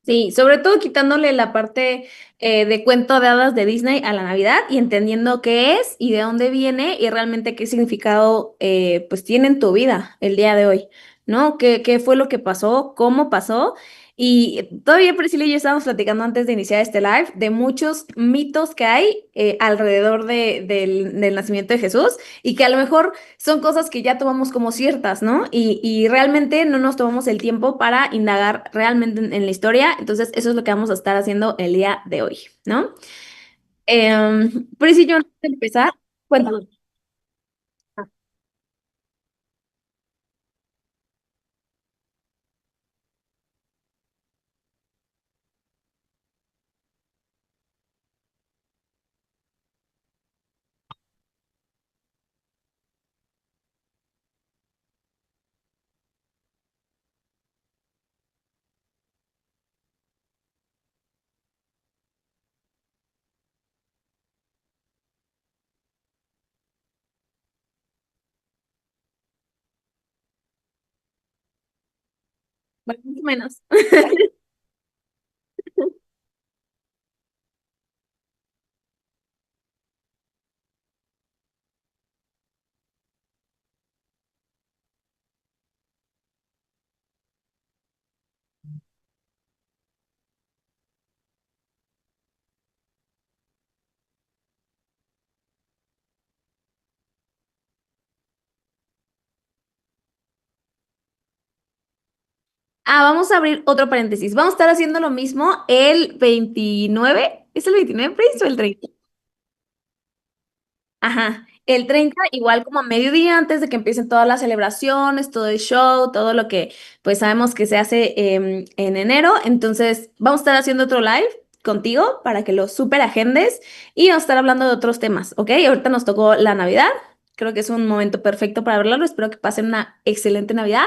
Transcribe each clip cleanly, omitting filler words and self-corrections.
Sí, sobre todo quitándole la parte de cuento de hadas de Disney a la Navidad y entendiendo qué es y de dónde viene y realmente qué significado pues tiene en tu vida el día de hoy, ¿no? ¿Qué fue lo que pasó? ¿Cómo pasó? Y todavía Priscila y yo estábamos platicando antes de iniciar este live de muchos mitos que hay alrededor del nacimiento de Jesús y que a lo mejor son cosas que ya tomamos como ciertas, ¿no? Y realmente no nos tomamos el tiempo para indagar realmente en la historia. Entonces, eso es lo que vamos a estar haciendo el día de hoy, ¿no? Pero si yo antes de empezar, cuéntame. Bueno, más o menos. Vamos a abrir otro paréntesis. Vamos a estar haciendo lo mismo el 29. ¿Es el 29, Pris, o el 30? Ajá, el 30 igual como a mediodía antes de que empiecen todas las celebraciones, todo el show, todo lo que pues sabemos que se hace en enero. Entonces vamos a estar haciendo otro live contigo para que lo super agendes y vamos a estar hablando de otros temas, ¿ok? Ahorita nos tocó la Navidad, creo que es un momento perfecto para hablarlo, espero que pasen una excelente Navidad.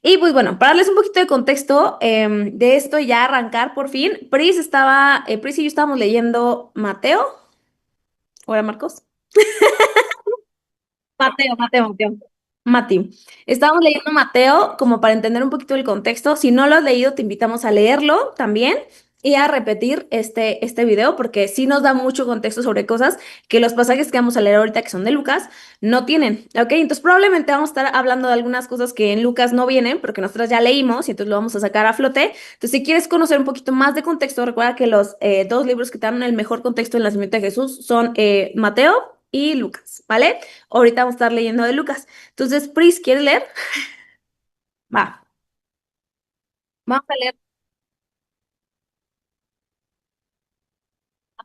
Y pues bueno, para darles un poquito de contexto de esto y ya arrancar por fin, Pris y yo estábamos leyendo Mateo, ¿o era Marcos? Mateo. Mati, estábamos leyendo Mateo como para entender un poquito el contexto. Si no lo has leído, te invitamos a leerlo también y a repetir este video porque sí nos da mucho contexto sobre cosas que los pasajes que vamos a leer ahorita, que son de Lucas, no tienen. ¿Ok? Entonces probablemente vamos a estar hablando de algunas cosas que en Lucas no vienen, porque nosotros ya leímos y entonces lo vamos a sacar a flote. Entonces, si quieres conocer un poquito más de contexto, recuerda que los dos libros que te dan el mejor contexto del nacimiento de Jesús son Mateo y Lucas, ¿vale? Ahorita vamos a estar leyendo de Lucas. Entonces, Pris, ¿quieres leer? Va, vamos a leer.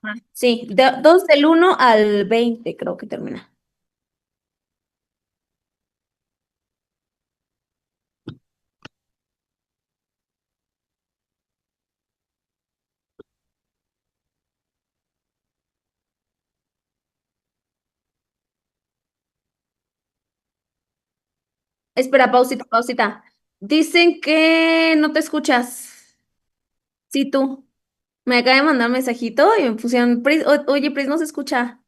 Ajá. Sí, 2 del 1 al 20 creo que termina. Espera, pausita, pausita. Dicen que no te escuchas. Sí, tú. Me acaba de mandar un mensajito y me pusieron, Pris, oye, Pris, no se escucha.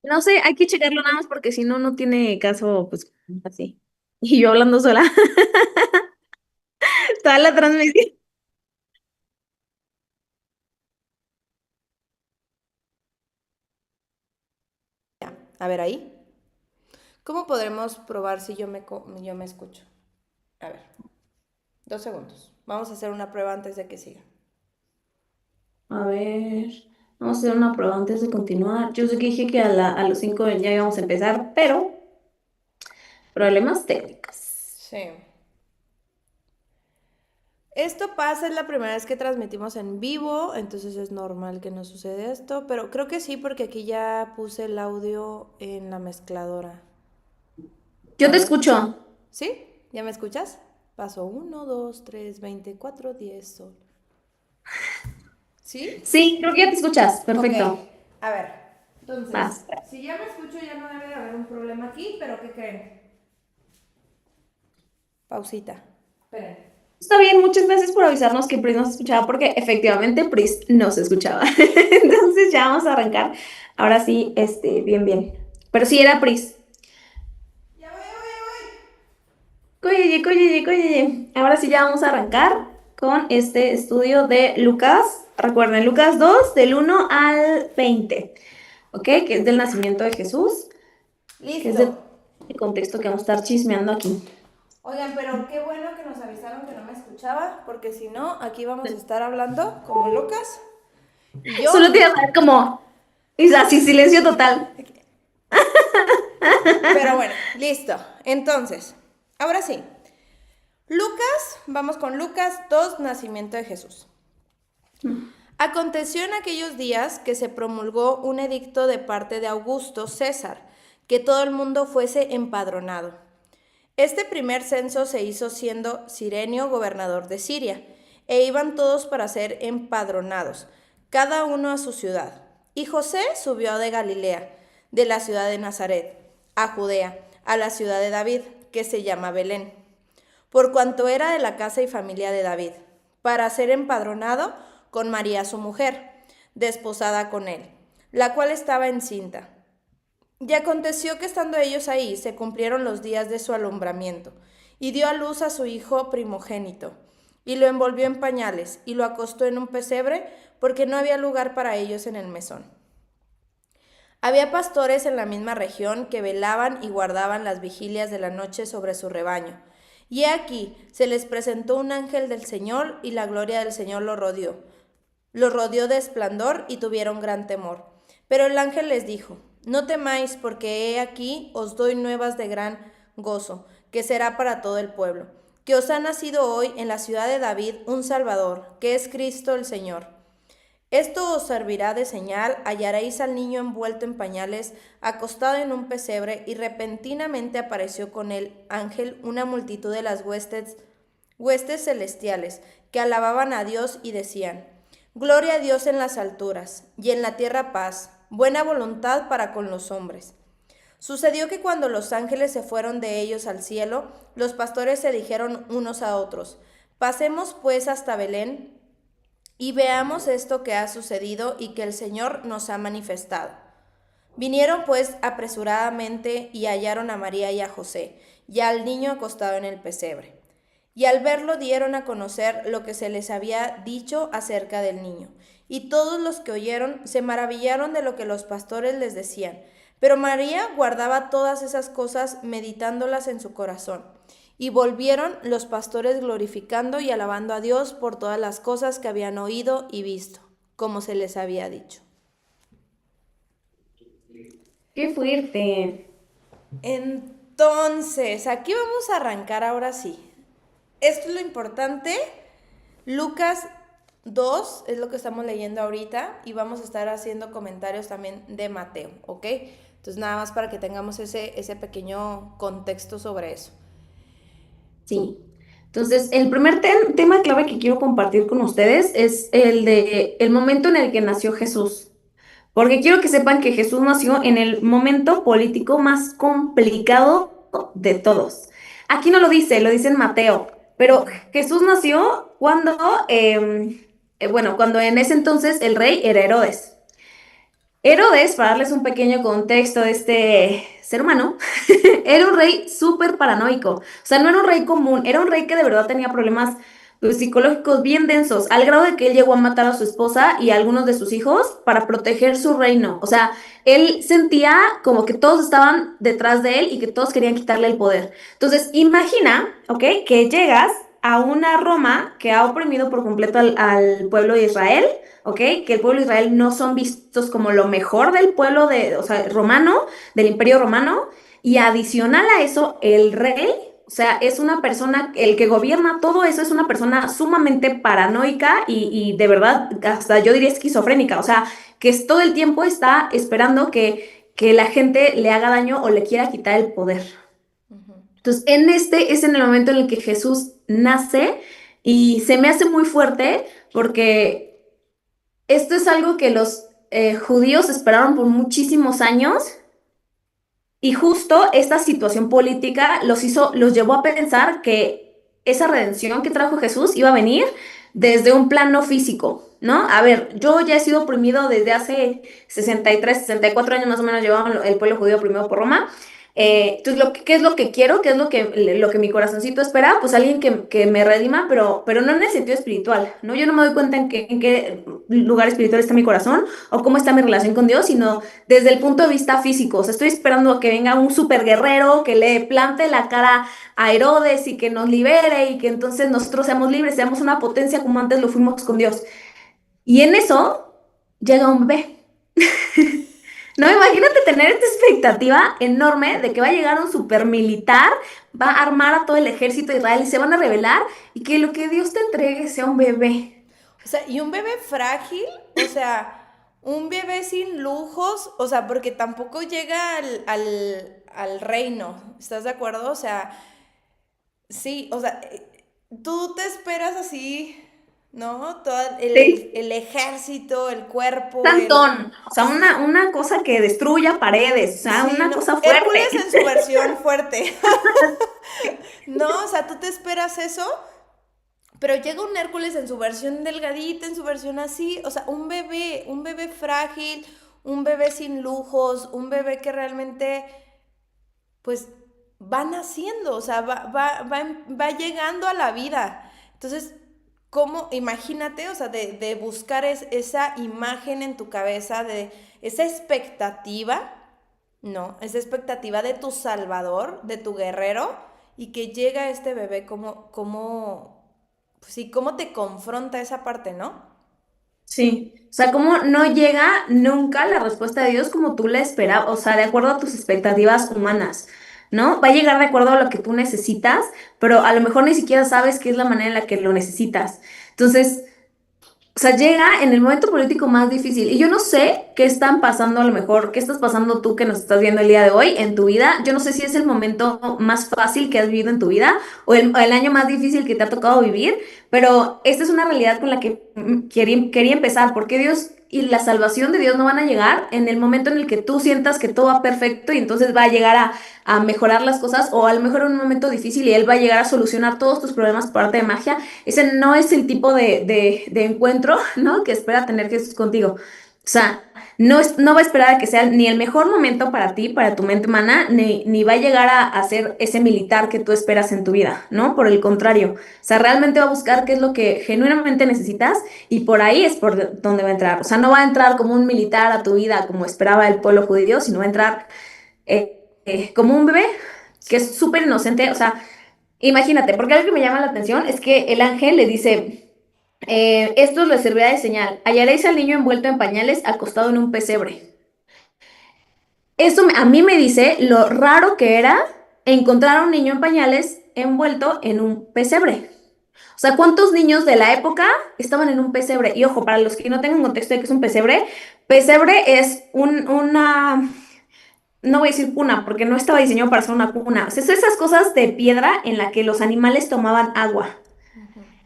No sé, hay que checarlo nada más porque si no, no tiene caso, pues así. Y yo hablando sola. Toda la transmisión. A ver ahí. ¿Cómo podremos probar si yo me escucho? A ver, 2 segundos. Vamos a hacer una prueba antes de que siga. A ver, vamos a hacer una prueba antes de continuar. Yo sé que dije que a los 5 ya íbamos a empezar, pero problemas técnicos. Sí. Esto pasa, es la primera vez que transmitimos en vivo, entonces es normal que no suceda esto, pero creo que sí porque aquí ya puse el audio en la mezcladora. Yo A te ver. escucho. ¿Sí? ¿Ya me escuchas? Paso 1, 2, 3, 24, 10 sol. ¿Sí? Sí, creo que ya te escuchas. Ok. Perfecto. A ver. Entonces, Vas. si ya me escucho ya no debe de haber un problema aquí, pero ¿qué creen? Pausita. Esperen. Está bien, muchas gracias por avisarnos que Pris no se escuchaba porque efectivamente Pris no se escuchaba. Entonces ya vamos a arrancar. Ahora sí, bien, bien. Pero sí era Pris. Ya voy, ya voy, ya voy. Cóyeye, cóyeye, cóyeye. Ahora sí ya vamos a arrancar. con este estudio de Lucas. Recuerden, Lucas 2 del 1 al 20, ¿ok? Que es del nacimiento de Jesús, que es del Listo. contexto que vamos a estar chismeando aquí. Oigan, pero qué bueno que nos avisaron que no me escuchaba, porque si no, aquí vamos a estar hablando como locas. Y yo, Solo te iba a saber como, y así, silencio total. pero bueno, listo. Entonces, ahora sí. Lucas, vamos con Lucas 2, nacimiento de Jesús. Aconteció en aquellos días que se promulgó un edicto de parte de Augusto César, que todo el mundo fuese empadronado. Este primer censo se hizo siendo Cirenio gobernador de Siria, e iban todos para ser empadronados, cada uno a su ciudad. Y José subió de Galilea, de la ciudad de Nazaret, a Judea, a la ciudad de David, que se llama Belén, por cuanto era de la casa y familia de David, para ser empadronado con María su mujer, desposada con él, la cual estaba encinta. Y aconteció que estando ellos ahí, se cumplieron los días de su alumbramiento, y dio a luz a su hijo primogénito, y lo envolvió en pañales, y lo acostó en un pesebre, porque no había lugar para ellos en el mesón. Había pastores en la misma región que velaban y guardaban las vigilias de la noche sobre su rebaño. Y he aquí, se les presentó un ángel del Señor, y la gloria del Señor los rodeó. Los rodeó de esplendor y tuvieron gran temor. Pero el ángel les dijo: no temáis, porque he aquí os doy nuevas de gran gozo, que será para todo el pueblo, que os ha nacido hoy en la ciudad de David un Salvador, que es Cristo el Señor. Esto os servirá de señal: hallaréis al niño envuelto en pañales, acostado en un pesebre, y repentinamente apareció con el ángel una multitud de las huestes celestiales, que alababan a Dios y decían: gloria a Dios en las alturas, y en la tierra paz, buena voluntad para con los hombres. Sucedió que cuando los ángeles se fueron de ellos al cielo, los pastores se dijeron unos a otros: pasemos pues hasta Belén y veamos esto que ha sucedido y que el Señor nos ha manifestado. Vinieron pues apresuradamente y hallaron a María y a José, y al niño acostado en el pesebre. Y al verlo dieron a conocer lo que se les había dicho acerca del niño. Y todos los que oyeron se maravillaron de lo que los pastores les decían. Pero María guardaba todas esas cosas, meditándolas en su corazón. Y volvieron los pastores glorificando y alabando a Dios por todas las cosas que habían oído y visto, como se les había dicho. Qué fuerte. Entonces, aquí vamos a arrancar ahora sí. Esto es lo importante. Lucas 2 es lo que estamos leyendo ahorita, y vamos a estar haciendo comentarios también de Mateo, ¿ok? Entonces, nada más para que tengamos ese pequeño contexto sobre eso. Sí. Entonces, el primer tema clave que quiero compartir con ustedes es el de el momento en el que nació Jesús. Porque quiero que sepan que Jesús nació en el momento político más complicado de todos. Aquí no lo dice, lo dice en Mateo. Pero Jesús nació cuando, bueno, cuando en ese entonces el rey era Herodes. Herodes, para darles un pequeño contexto de este ser humano, era un rey súper paranoico. O sea, no era un rey común, era un rey que de verdad tenía problemas pues, psicológicos bien densos, al grado de que él llegó a matar a su esposa y a algunos de sus hijos para proteger su reino. O sea, él sentía como que todos estaban detrás de él y que todos querían quitarle el poder. Entonces, imagina, ¿ok? Que llegas a una Roma que ha oprimido por completo al pueblo de Israel. ¿Ok? Que el pueblo de Israel no son vistos como lo mejor del pueblo o sea, romano, del imperio romano, y adicional a eso, el rey, o sea, es una persona, el que gobierna todo eso es una persona sumamente paranoica y de verdad, hasta yo diría esquizofrénica, o sea, que todo el tiempo está esperando que la gente le haga daño o le quiera quitar el poder. Entonces, es en el momento en el que Jesús nace y se me hace muy fuerte porque esto es algo que los judíos esperaron por muchísimos años y justo esta situación política los llevó a pensar que esa redención que trajo Jesús iba a venir desde un plano físico, ¿no? A ver, yo ya he sido oprimido desde hace 63, 64 años más o menos llevaba el pueblo judío oprimido por Roma. Entonces, ¿qué es lo que quiero? ¿Qué es lo que mi corazoncito espera? Pues alguien que me redima, pero no en el sentido espiritual, ¿no? Yo no me doy cuenta en qué lugar espiritual está mi corazón o cómo está mi relación con Dios, sino desde el punto de vista físico. O sea, estoy esperando a que venga un super guerrero que le plante la cara a Herodes y que nos libere y que entonces nosotros seamos libres, seamos una potencia como antes lo fuimos con Dios. Y en eso llega un bebé. No, imagínate tener esta expectativa enorme de que va a llegar un super militar, va a armar a todo el ejército de Israel y se van a rebelar y que lo que Dios te entregue sea un bebé. O sea, y un bebé frágil, o sea, un bebé sin lujos, o sea, porque tampoco llega al reino, ¿estás de acuerdo? O sea, sí, o sea, tú te esperas así, ¿no? Todo Sí. el ejército, el cuerpo, Tantón, o sea, una cosa que destruya paredes, o sea, Sí, una no, cosa fuerte. Hércules en su versión fuerte. No, o sea, tú te esperas eso, pero llega un Hércules en su versión delgadita, en su versión así, o sea, un bebé frágil, un bebé sin lujos, un bebé que realmente, pues, va naciendo, o sea, va llegando a la vida. Entonces, ¿cómo? Imagínate, o sea, de buscar esa imagen en tu cabeza, de esa expectativa, ¿no? Esa expectativa de tu salvador, de tu guerrero, y que llega este bebé, pues sí, cómo te confronta esa parte, ¿no? Sí, o sea, como no llega nunca la respuesta de Dios como tú la esperabas, o sea, de acuerdo a tus expectativas humanas, ¿no? Va a llegar de acuerdo a lo que tú necesitas, pero a lo mejor ni siquiera sabes qué es la manera en la que lo necesitas. Entonces, o sea, llega en el momento político más difícil. Y yo no sé qué están pasando a lo mejor, qué estás pasando tú que nos estás viendo el día de hoy en tu vida. Yo no sé si es el momento más fácil que has vivido en tu vida o el año más difícil que te ha tocado vivir, pero esta es una realidad con la que quería empezar, porque Dios y la salvación de Dios no van a llegar en el momento en el que tú sientas que todo va perfecto y entonces va a llegar a mejorar las cosas o a lo mejor en un momento difícil y Él va a llegar a solucionar todos tus problemas por arte de magia. Ese no es el tipo de encuentro, ¿no? Que espera tener Jesús contigo. O sea, no va a esperar a que sea ni el mejor momento para ti, para tu mente humana, ni va a llegar a ser ese militar que tú esperas en tu vida, ¿no? Por el contrario. O sea, realmente va a buscar qué es lo que genuinamente necesitas y por ahí es por donde va a entrar. O sea, no va a entrar como un militar a tu vida como esperaba el pueblo judío, sino va a entrar como un bebé que es súper inocente. O sea, imagínate, porque algo que me llama la atención es que el ángel le dice, esto les servirá de señal, hallaréis al niño envuelto en pañales acostado en un pesebre. A mí me dice lo raro que era encontrar a un niño en pañales envuelto en un pesebre. O sea, ¿cuántos niños de la época estaban en un pesebre? Y ojo, para los que no tengan contexto de qué es un pesebre, pesebre es una, no voy a decir cuna, porque no estaba diseñado para ser una cuna. O sea, es esas cosas de piedra en la que los animales tomaban agua.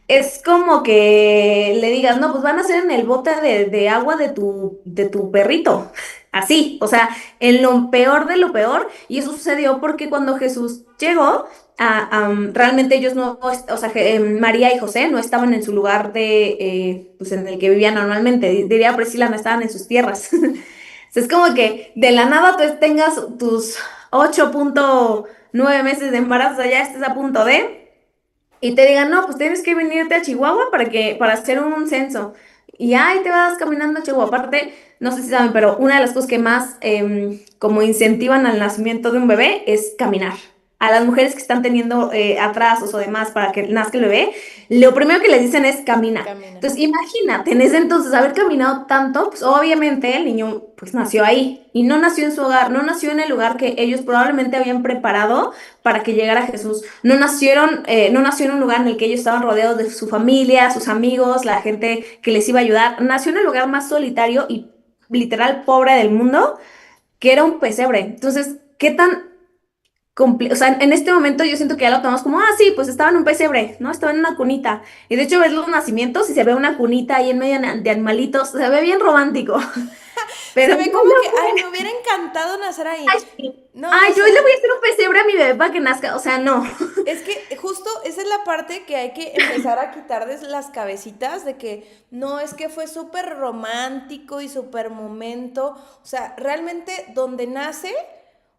Es como que le digas, no, pues van a ser en el bote de agua de tu perrito. Así, o sea, en lo peor de lo peor. Y eso sucedió porque cuando Jesús llegó, realmente ellos no, o sea, María y José no estaban en su lugar pues en el que vivían normalmente. Diría Priscila, no estaban en sus tierras. O sea, es como que de la nada tú tengas tus 8,9 meses de embarazo, ya estés a punto de y te digan, no, pues tienes que venirte a Chihuahua para hacer un censo. Y ahí te vas caminando a Chihuahua. Aparte, no sé si saben, pero una de las cosas que más como incentivan al nacimiento de un bebé es caminar. A las mujeres que están teniendo atrasos o demás para que nazca el bebé, lo primero que les dicen es camina. Camina. Entonces, imagínate, en ese entonces haber caminado tanto, pues obviamente el niño pues nació ahí y no nació en su hogar, no nació en el lugar que ellos probablemente habían preparado para que llegara Jesús. No nació en un lugar en el que ellos estaban rodeados de su familia, sus amigos, la gente que les iba a ayudar. Nació en el lugar más solitario y literal pobre del mundo, que era un pesebre. Entonces, ¿qué tan o sea, en este momento yo siento que ya lo tomamos como, sí, pues estaba en un pesebre, ¿no? Estaba en una cunita. Y de hecho ves los nacimientos y se ve una cunita ahí en medio de animalitos, se ve bien romántico. Se Pero no ve como que, lo ay, fue. me hubiera encantado nacer ahí. Ay, sí. No, o Ay, yo hoy le sea, voy a hacer un pesebre a mi bebé para que nazca. O sea, no. es que justo esa es la parte que hay que empezar a quitar de las cabecitas de que no, es que fue súper romántico y súper momento. O sea, realmente donde nace,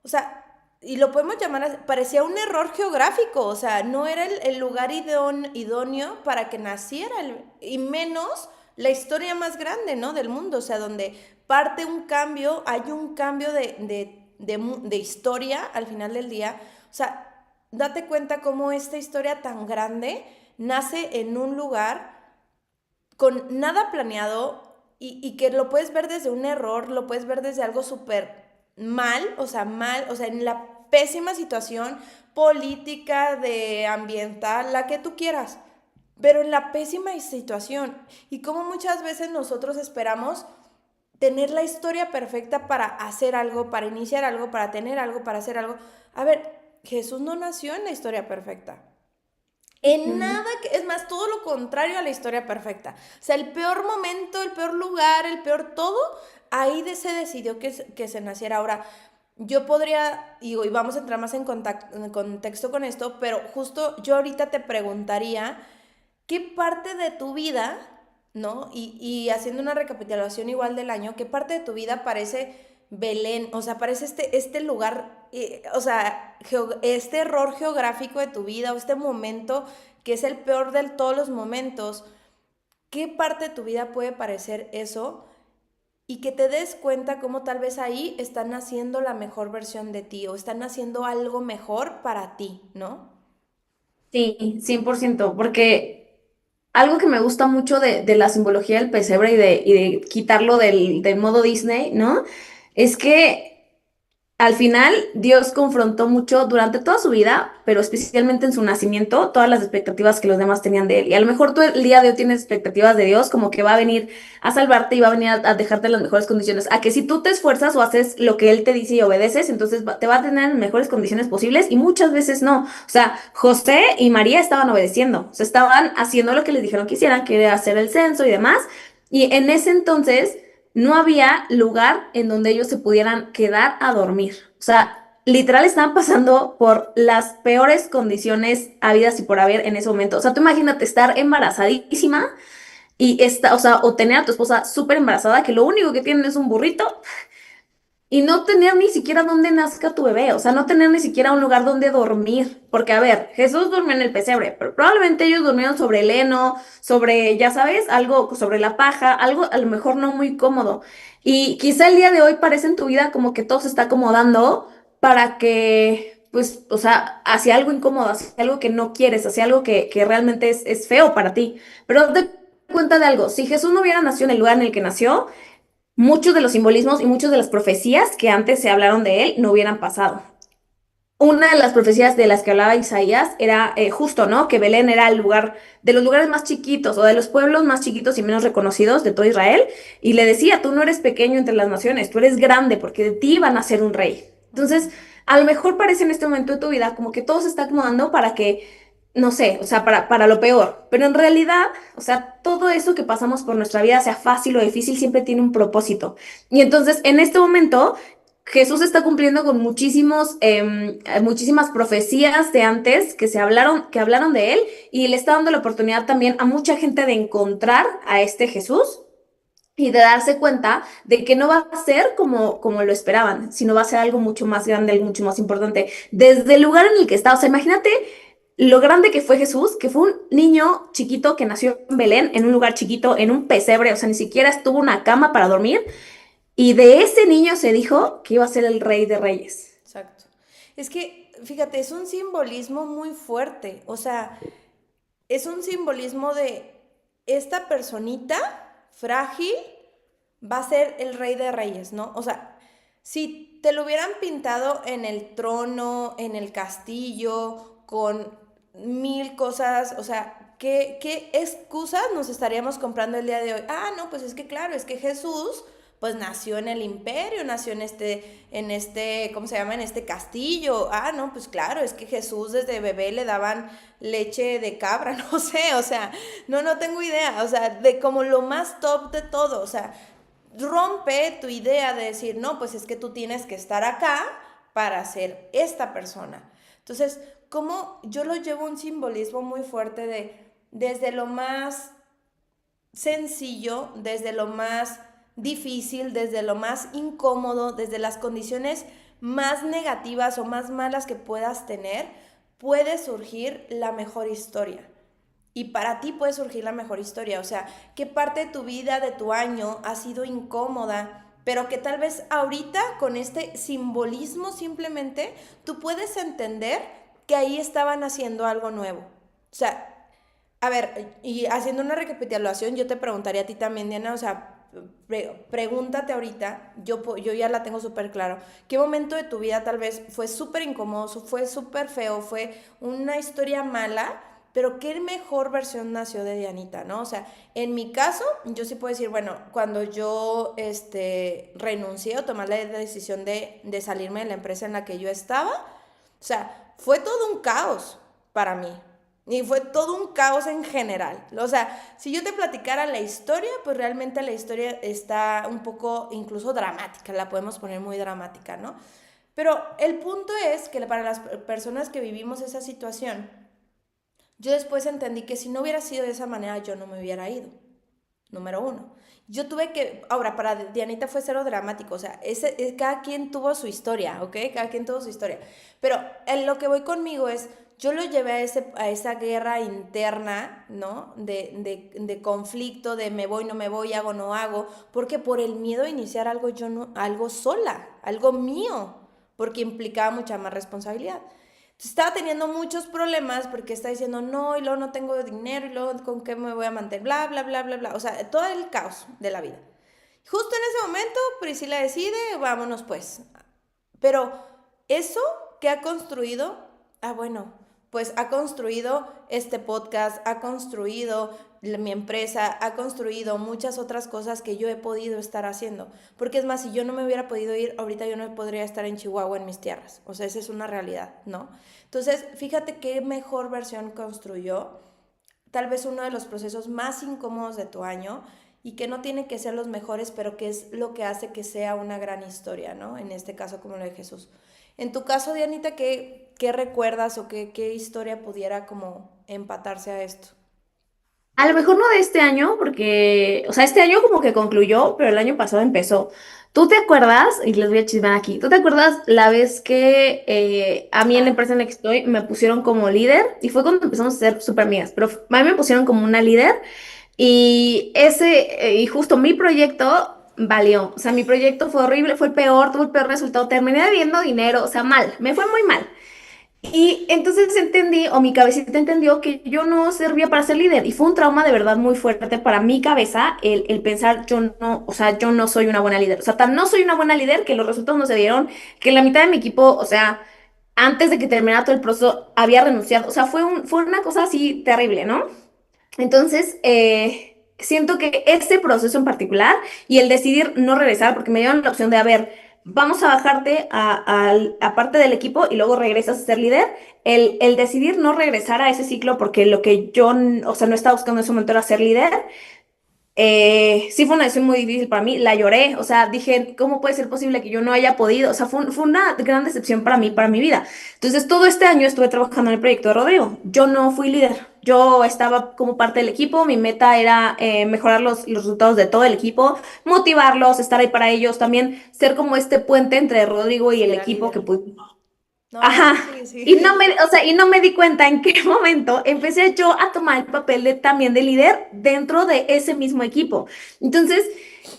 o sea, y lo podemos llamar, parecía un error geográfico, o sea, no era el lugar idóneo para que naciera, y menos la historia más grande, ¿no? Del mundo, o sea, donde parte un cambio, hay un cambio de historia al final del día. O sea, date cuenta cómo esta historia tan grande nace en un lugar con nada planeado y que lo puedes ver desde un error, lo puedes ver desde algo súper mal, o sea, en la pésima situación política, de ambiental, la que tú quieras, pero en la pésima situación. Y como muchas veces nosotros esperamos tener la historia perfecta para hacer algo, para iniciar algo, para tener algo, para hacer algo. A ver, Jesús no nació en la historia perfecta. En Mm. nada, es más, todo lo contrario a la historia perfecta. O sea, el peor momento, el peor lugar, el peor todo, ahí se decidió que se naciera. Ahora, yo podría, digo, y vamos a entrar más en contexto con esto, pero justo yo ahorita te preguntaría, ¿qué parte de tu vida, ¿no? Y haciendo una recapitulación igual del año, ¿qué parte de tu vida parece Belén? O sea, parece este lugar, o sea, este error geográfico de tu vida o este momento que es el peor de todos los momentos. ¿Qué parte de tu vida puede parecer eso? Y que te des cuenta cómo tal vez ahí están haciendo la mejor versión de ti o están haciendo algo mejor para ti, ¿no? Sí, 100%, porque algo que me gusta mucho de la simbología del pesebre y de quitarlo del modo Disney, ¿no? Es que al final, Dios confrontó mucho durante toda su vida, pero especialmente en su nacimiento, todas las expectativas que los demás tenían de él. Y a lo mejor tú el día de hoy tienes expectativas de Dios, como que va a venir a salvarte y va a venir a dejarte en las mejores condiciones. A que si tú te esfuerzas o haces lo que Él te dice y obedeces, entonces te va a tener en mejores condiciones posibles y muchas veces no. O sea, José y María estaban obedeciendo, o sea, estaban haciendo lo que les dijeron que hicieran, que era hacer el censo y demás. Y en ese entonces no había lugar en donde ellos se pudieran quedar a dormir. O sea, literal estaban pasando por las peores condiciones habidas y por haber en ese momento. O sea, tú imagínate estar embarazadísima o sea, o tener a tu esposa súper embarazada, que lo único que tienen es un burrito y no tener ni siquiera dónde nazca tu bebé, o sea, no tener ni siquiera un lugar donde dormir. Porque, a ver, Jesús durmió en el pesebre, pero probablemente ellos durmieron sobre el heno, sobre, ya sabes, algo sobre la paja, algo a lo mejor no muy cómodo. Y quizá el día de hoy parece en tu vida como que todo se está acomodando para que, pues, o sea, hacia algo incómodo, hacia algo que no quieres, hacia algo que realmente es feo para ti. Pero date cuenta de algo, si Jesús no hubiera nacido en el lugar en el que nació, muchos de los simbolismos y muchas de las profecías que antes se hablaron de él no hubieran pasado. Una de las profecías de las que hablaba Isaías era justo, ¿no? Que Belén era el lugar de los lugares más chiquitos o de los pueblos más chiquitos y menos reconocidos de todo Israel. Y le decía, tú no eres pequeño entre las naciones, tú eres grande porque de ti van a ser un rey. Entonces, a lo mejor parece en este momento de tu vida como que todo se está acomodando para que, no sé, o sea, para lo peor. Pero en realidad, o sea, todo eso que pasamos por nuestra vida, sea fácil o difícil, siempre tiene un propósito. Y entonces, en este momento Jesús está cumpliendo con muchísimas profecías de antes que hablaron de él, y le está dando la oportunidad también a mucha gente de encontrar a este Jesús y de darse cuenta de que no va a ser como lo esperaban, sino va a ser algo mucho más grande, algo mucho más importante. Desde el lugar en el que está, o sea, imagínate lo grande que fue Jesús, que fue un niño chiquito que nació en Belén, en un lugar chiquito, en un pesebre, o sea, ni siquiera estuvo una cama para dormir. Y de ese niño se dijo que iba a ser el rey de reyes. Exacto. Es que, fíjate, es un simbolismo muy fuerte. O sea, es un simbolismo de esta personita frágil va a ser el rey de reyes, ¿no? O sea, si te lo hubieran pintado en el trono, en el castillo, con mil cosas, o sea, ¿qué excusas nos estaríamos comprando el día de hoy? Ah, no, pues es que claro, es que Jesús pues nació en el imperio, nació ¿cómo se llama? En este castillo. Ah, no, pues claro, es que Jesús desde bebé le daban leche de cabra, no sé, o sea, no tengo idea, o sea, de como lo más top de todo, o sea, rompe tu idea de decir, no, pues es que tú tienes que estar acá para ser esta persona. Entonces, como yo lo llevo un simbolismo muy fuerte desde lo más sencillo, desde lo más difícil, desde lo más incómodo, desde las condiciones más negativas o más malas que puedas tener, puede surgir la mejor historia. Y para ti puede surgir la mejor historia. O sea, qué parte de tu vida, de tu año, ha sido incómoda, pero que tal vez ahorita con este simbolismo simplemente tú puedes entender que ahí estaban haciendo algo nuevo. O sea, a ver, y haciendo una recapitulación, yo te preguntaría a ti también, Diana, o sea, pregúntate ahorita, yo ya la tengo súper claro, ¿qué momento de tu vida tal vez fue súper incómodo, fue súper feo, fue una historia mala, pero qué mejor versión nació de Dianita, ¿no? O sea, en mi caso, yo sí puedo decir, bueno, cuando yo renuncié o tomé la decisión de salirme de la empresa en la que yo estaba, o sea, fue todo un caos para mí. Y fue todo un caos en general. O sea, si yo te platicara la historia, pues realmente la historia está un poco incluso dramática, la podemos poner muy dramática, ¿no? Pero el punto es que para las personas que vivimos esa situación, yo después entendí que si no hubiera sido de esa manera, yo no me hubiera ido. Número uno. Yo tuve que, ahora para Dianita fue cero dramático, o sea, cada quien tuvo su historia, ¿ok? Cada quien tuvo su historia. Pero en lo que voy conmigo es, yo lo llevé a esa guerra interna, ¿no? De conflicto, de me voy, no me voy, hago, no hago, porque por el miedo a iniciar algo yo no, algo sola, algo mío, porque implicaba mucha más responsabilidad. Estaba teniendo muchos problemas porque está diciendo no, y luego no tengo dinero, y luego con qué me voy a mantener, bla, bla, bla, bla, bla. O sea, todo el caos de la vida. Justo en ese momento, Priscila decide, vámonos pues. Pero eso que ha construido, bueno, pues ha construido este podcast, ha construido mi empresa, ha construido muchas otras cosas que yo he podido estar haciendo. Porque es más, si yo no me hubiera podido ir, ahorita yo no podría estar en Chihuahua, en mis tierras. O sea, esa es una realidad, ¿no? Entonces, fíjate qué mejor versión construyó, tal vez uno de los procesos más incómodos de tu año y que no tiene que ser los mejores, pero que es lo que hace que sea una gran historia, ¿no? En este caso, como lo de Jesús. En tu caso, Dianita, ¿qué recuerdas o qué historia pudiera como empatarse a esto? A lo mejor no de este año, porque, o sea, este año como que concluyó, pero el año pasado empezó. ¿Tú te acuerdas? Y les voy a chismear aquí. ¿Tú te acuerdas la vez que a mí en la Ah, empresa en la que estoy me pusieron como líder? Y fue cuando empezamos a ser súper amigas, pero a mí me pusieron como una líder y justo mi proyecto valió. O sea, mi proyecto fue horrible, fue el peor, tuve el peor resultado, terminé debiendo dinero, o sea, mal, me fue muy mal. Y entonces entendí, o mi cabecita entendió que yo no servía para ser líder. Y fue un trauma de verdad muy fuerte para mi cabeza el pensar yo no, o sea, yo no soy una buena líder. O sea, tan no soy una buena líder que los resultados no se dieron, que la mitad de mi equipo, o sea, antes de que terminara todo el proceso, había renunciado. O sea, fue una cosa así terrible, ¿no? Entonces, siento que este proceso en particular y el decidir no regresar, porque me dieron la opción de, a ver, vamos a bajarte a parte del equipo y luego regresas a ser líder, el decidir no regresar a ese ciclo porque lo que yo, o sea, no estaba buscando en ese momento era ser líder, sí fue una decisión muy difícil para mí, la lloré, o sea, dije, ¿cómo puede ser posible que yo no haya podido? O sea, fue una gran decepción para mí, para mi vida. Entonces, todo este año estuve trabajando en el proyecto de Rodrigo. Yo no fui líder, yo estaba como parte del equipo, mi meta era mejorar los resultados de todo el equipo, motivarlos, estar ahí para ellos, también ser como este puente entre Rodrigo y sí, el era equipo que líder. pues, No, ajá. sí, sí, Y no sí. me, o sea, y no me di cuenta en qué momento empecé yo a tomar el papel de, también de líder dentro de ese mismo equipo. Entonces,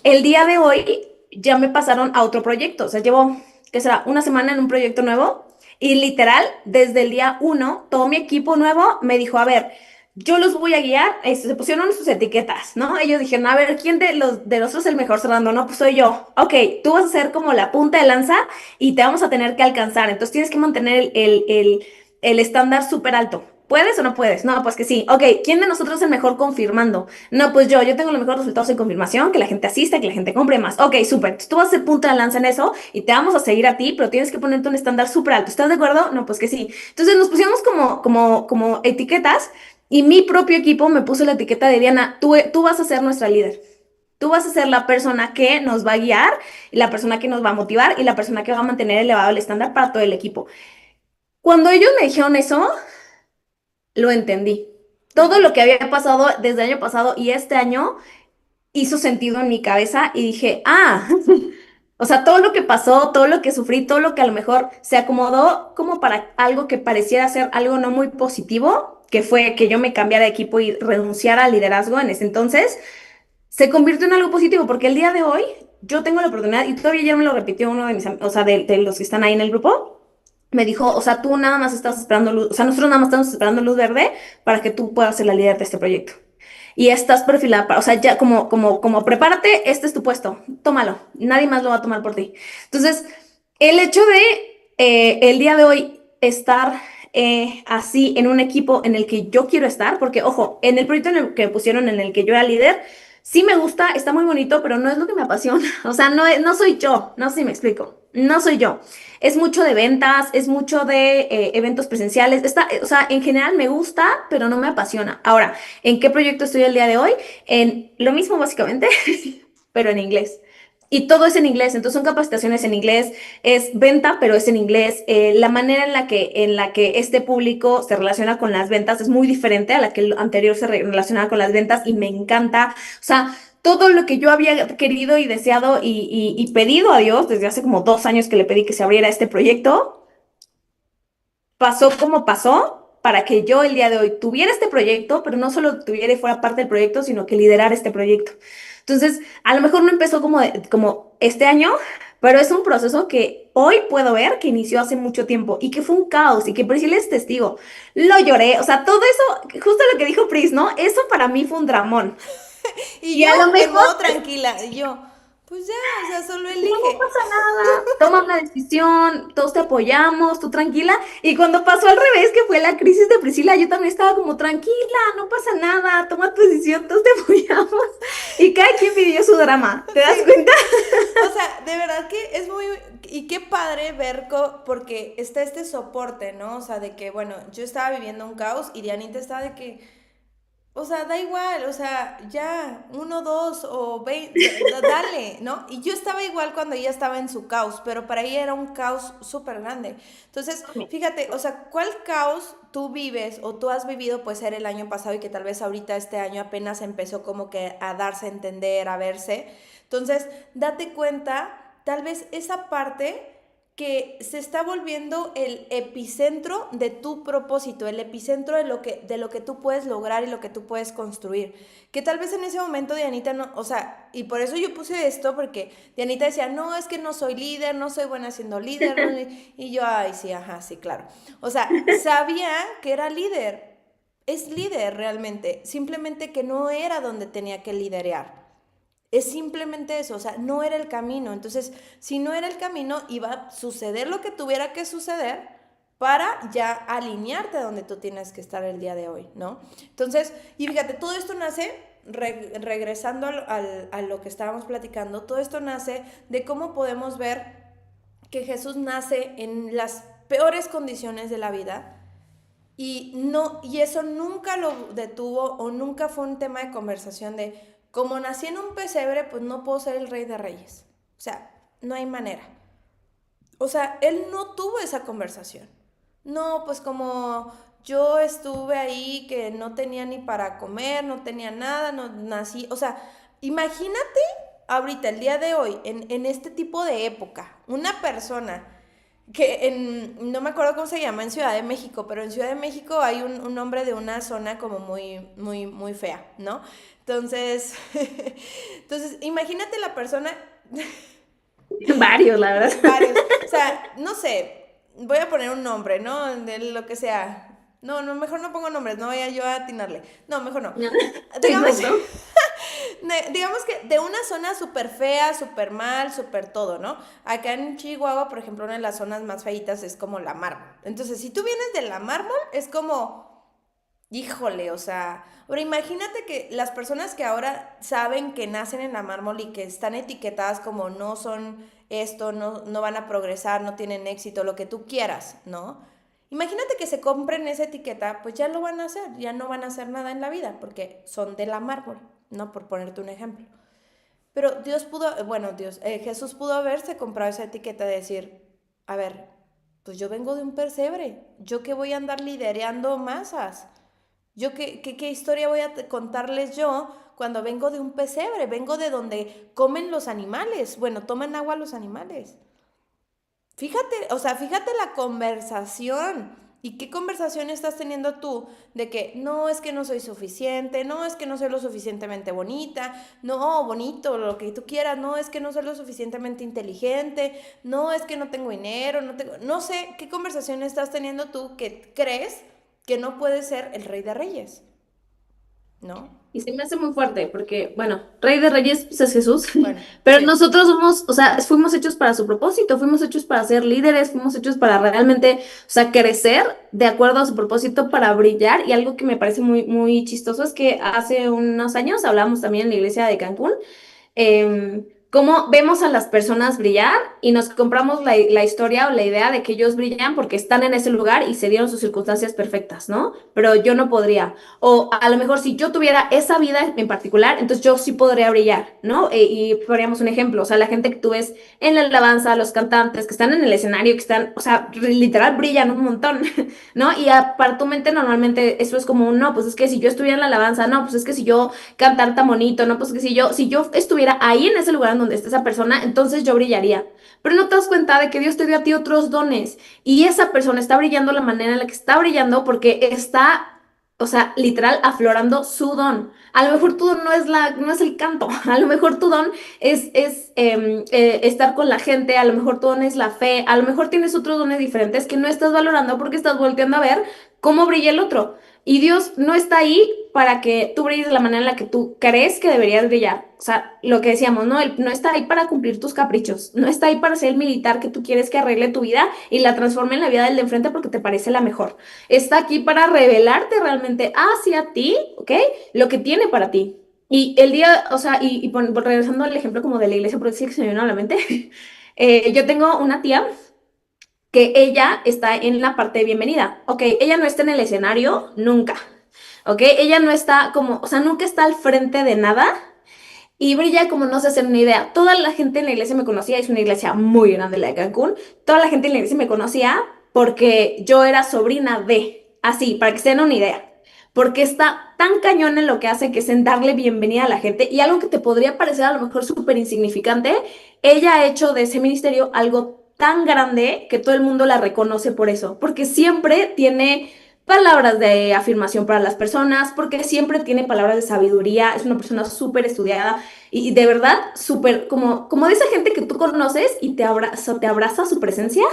el día de hoy ya me pasaron a otro proyecto. O sea, llevo, ¿qué será? Una semana en un proyecto nuevo. Y literal, desde el día uno, todo mi equipo nuevo me dijo, a ver, yo los voy a guiar, se pusieron sus etiquetas, ¿no? Ellos dijeron, a ver, ¿quién de nosotros es el mejor cerrando? No, pues soy yo. Ok, tú vas a ser como la punta de lanza y te vamos a tener que alcanzar. Entonces tienes que mantener el estándar súper alto. ¿Puedes o no puedes? No, pues que sí. Ok, ¿quién de nosotros es el mejor confirmando? No, pues yo tengo los mejores resultados en confirmación, que la gente asista, que la gente compre más. Ok, súper. Tú vas a ser punta de lanza en eso y te vamos a seguir a ti, pero tienes que ponerte un estándar súper alto. ¿Estás de acuerdo? No, pues que sí. Entonces nos pusimos como etiquetas y mi propio equipo me puso la etiqueta de Diana, tú vas a ser nuestra líder. Tú vas a ser la persona que nos va a guiar, y la persona que nos va a motivar y la persona que va a mantener elevado el estándar para todo el equipo. Cuando ellos me dijeron eso, lo entendí. Todo lo que había pasado desde el año pasado y este año hizo sentido en mi cabeza y dije, ah, O sea, todo lo que pasó, todo lo que sufrí, todo lo que a lo mejor se acomodó como para algo que pareciera ser algo no muy positivo, que fue que yo me cambiara de equipo y renunciara al liderazgo en ese entonces, se convirtió en algo positivo, porque el día de hoy yo tengo la oportunidad, y todavía ya me lo repitió uno de mis amigos, o sea, de los que están ahí en el grupo, me dijo, o sea, tú nada más estás esperando luz, o sea, nosotros nada más estamos esperando luz verde para que tú puedas ser la líder de este proyecto. Y estás perfilada para, o sea, ya como prepárate, este es tu puesto, tómalo, nadie más lo va a tomar por ti. Entonces, el hecho de el día de hoy estar así en un equipo en el que yo quiero estar, porque ojo, en el proyecto en el que me pusieron en el que yo era líder, sí me gusta, está muy bonito, pero no es lo que me apasiona. O sea, no, no soy yo, no sé si me explico, no soy yo. Es mucho de ventas, es mucho de eventos presenciales, está, o sea, en general me gusta, pero no me apasiona. Ahora, ¿en qué proyecto estoy el día de hoy? En lo mismo básicamente, pero en inglés. Y todo es en inglés, entonces son capacitaciones en inglés, es venta, pero es en inglés. La manera en la que este público se relaciona con las ventas es muy diferente a la que el anterior se relacionaba con las ventas y me encanta. O sea, todo lo que yo había querido y deseado y pedido a Dios desde hace como 2 años que le pedí que se abriera este proyecto, pasó como pasó para que yo el día de hoy tuviera este proyecto, pero no solo tuviera y fuera parte del proyecto, sino que liderara este proyecto. Entonces, a lo mejor no empezó como este año, pero es un proceso que hoy puedo ver que inició hace mucho tiempo y que fue un caos y que Priscila es testigo. Lo lloré, o sea, todo eso, justo lo que dijo Pris, ¿no? Eso para mí fue un dramón. Y Y yo a lo en mejor modo tranquila, y yo, pues ya, o sea, solo no elige. pasa nada, toma una decisión, todos te apoyamos, tú tranquila. Y cuando pasó al revés, que fue la crisis de Priscila, yo también estaba como tranquila, no pasa nada, toma tu decisión, todos te apoyamos. Y cada quien vivió su drama, ¿te das Sí, cuenta? o sea, de verdad que es muy... Y qué padre ver, porque está este soporte, ¿no? O sea, de que, bueno, yo estaba viviendo un caos y Dianita estaba de que, o sea, da igual, o sea, ya, uno, dos o dale, ¿no? Y yo estaba igual cuando ella estaba en su caos, pero para ella era un caos súper grande. Entonces, fíjate, o sea, ¿cuál caos tú vives o tú has vivido, pues, ser el año pasado y que tal vez ahorita este año apenas empezó como que a darse a entender, a verse? Entonces, date cuenta, tal vez esa parte que se está volviendo el epicentro de tu propósito, el epicentro de lo que tú puedes lograr y lo que tú puedes construir. Que tal vez en ese momento Dianita no, o sea, y por eso yo puse esto, porque Dianita decía, no, es que no soy líder, no soy buena siendo líder, no, y yo, ay, sí, ajá, sí, claro. O sea, sabía que era líder, es líder realmente, simplemente que no era donde tenía que liderear. Es simplemente eso, o sea, no era el camino. Entonces, si no era el camino, iba a suceder lo que tuviera que suceder para ya alinearte a donde tú tienes que estar el día de hoy, ¿no? Entonces, y fíjate, todo esto nace, regresando a lo que estábamos platicando, todo esto nace de cómo podemos ver que Jesús nace en las peores condiciones de la vida y, no, y eso nunca lo detuvo o nunca fue un tema de conversación de, como nací en un pesebre, pues no puedo ser el rey de reyes. O sea, no hay manera. O sea, él no tuvo esa conversación. No, pues como yo estuve ahí que no tenía ni para comer, no tenía nada, no nací. O sea, imagínate ahorita, el día de hoy, en este tipo de época, una persona que no me acuerdo cómo se llama en Ciudad de México, pero en Ciudad de México hay un nombre de una zona como muy, muy, muy fea, ¿no? Entonces, entonces imagínate la persona, Varios, la verdad. varios, o sea, no sé, voy a poner un nombre, ¿no? De lo que sea. No, no, mejor no pongo nombres, no voy a yo a atinarle. No, mejor no. Digamos, Exacto. digamos que de una zona súper fea, súper mal, súper todo, ¿no? Acá en Chihuahua, por ejemplo, una de las zonas más feitas es como la mármol. Entonces, si tú vienes de la mármol, es como, híjole, o sea, ahora imagínate que las personas que ahora saben que nacen en la mármol y que están etiquetadas como no son esto, no, no van a progresar, no tienen éxito, lo que tú quieras, ¿no? Imagínate que se compren esa etiqueta, pues ya lo van a hacer, ya no van a hacer nada en la vida porque son de la mármol, ¿no? Por ponerte un ejemplo. Pero Dios pudo, bueno, Jesús pudo haberse comprado esa etiqueta de decir, a ver, pues yo vengo de un pesebre, yo que voy a andar liderando masas. Yo qué historia voy a contarles yo cuando vengo de un pesebre, vengo de donde comen los animales, bueno, toman agua los animales. Fíjate, o sea, fíjate la conversación. ¿Y qué conversación estás teniendo tú? De que no es que no soy suficiente, no es que no soy lo suficientemente bonita, no, bonito, lo que tú quieras, no es que no soy lo suficientemente inteligente, no es que no tengo dinero, no sé qué conversación estás teniendo tú que crees que no puedes ser el rey de reyes, ¿no? Y se me hace muy fuerte porque, bueno, Rey de Reyes pues, es Jesús, Bueno, pero sí. nosotros somos, o sea, fuimos hechos para su propósito, fuimos hechos para ser líderes, fuimos hechos para realmente, o sea, crecer de acuerdo a su propósito para brillar. Y algo que me parece muy chistoso es que hace unos años hablamos también en la iglesia de Cancún, cómo vemos a las personas brillar y nos compramos la historia o la idea de que ellos brillan porque están en ese lugar y se dieron sus circunstancias perfectas, ¿no? Pero yo no podría. O a lo mejor si yo tuviera esa vida en particular, entonces yo sí podría brillar, ¿no? Y poníamos un ejemplo, o sea, la gente que tú ves en la alabanza, los cantantes que están en el escenario, que están, o sea, literal brillan un montón, ¿no? Y para tu mente normalmente eso es como un, no, pues es que si yo estuviera en la alabanza, no, pues es que si yo cantar tan bonito, ¿no? Pues que si yo estuviera ahí en ese lugar en donde está esa persona, entonces yo brillaría. Pero no te das cuenta de que Dios te dio a ti otros dones y esa persona está brillando la manera en la que está brillando porque está, o sea, literal aflorando su don. A lo mejor tu don no es el canto, a lo mejor tu don es estar con la gente, a lo mejor tu don es la fe, a lo mejor tienes otros dones diferentes que no estás valorando porque estás volteando a ver cómo brilla el otro. Y Dios no está ahí para que tú brilles de la manera en la que tú crees que deberías brillar. O sea, lo que decíamos, ¿no? Él no está ahí para cumplir tus caprichos, no está ahí para ser el militar que tú quieres que arregle tu vida y la transforme en la vida del de enfrente porque te parece la mejor. Está aquí para revelarte realmente hacia ti, ¿ok? Lo que tiene para ti. Y el día, o sea, regresando al ejemplo como de la iglesia, por decir que se me vino a la mente, yo tengo una tía que ella está en la parte de bienvenida. Ok, ella no está en el escenario nunca. Ok, ella no está como, o sea, nunca está al frente de nada y brilla como no se hacen una idea. Toda la gente en la iglesia me conocía, es una iglesia muy grande la de Cancún. Toda la gente en la iglesia me conocía porque yo era sobrina de, así, para que se den una idea. Porque está tan cañón en lo que hace que es en darle bienvenida a la gente y algo que te podría parecer a lo mejor súper insignificante, ella ha hecho de ese ministerio algo tan grande que todo el mundo la reconoce por eso, porque siempre tiene palabras de afirmación para las personas, porque siempre tiene palabras de sabiduría, es una persona súper estudiada y de verdad súper, como de esa gente que tú conoces y te abraza su presencia,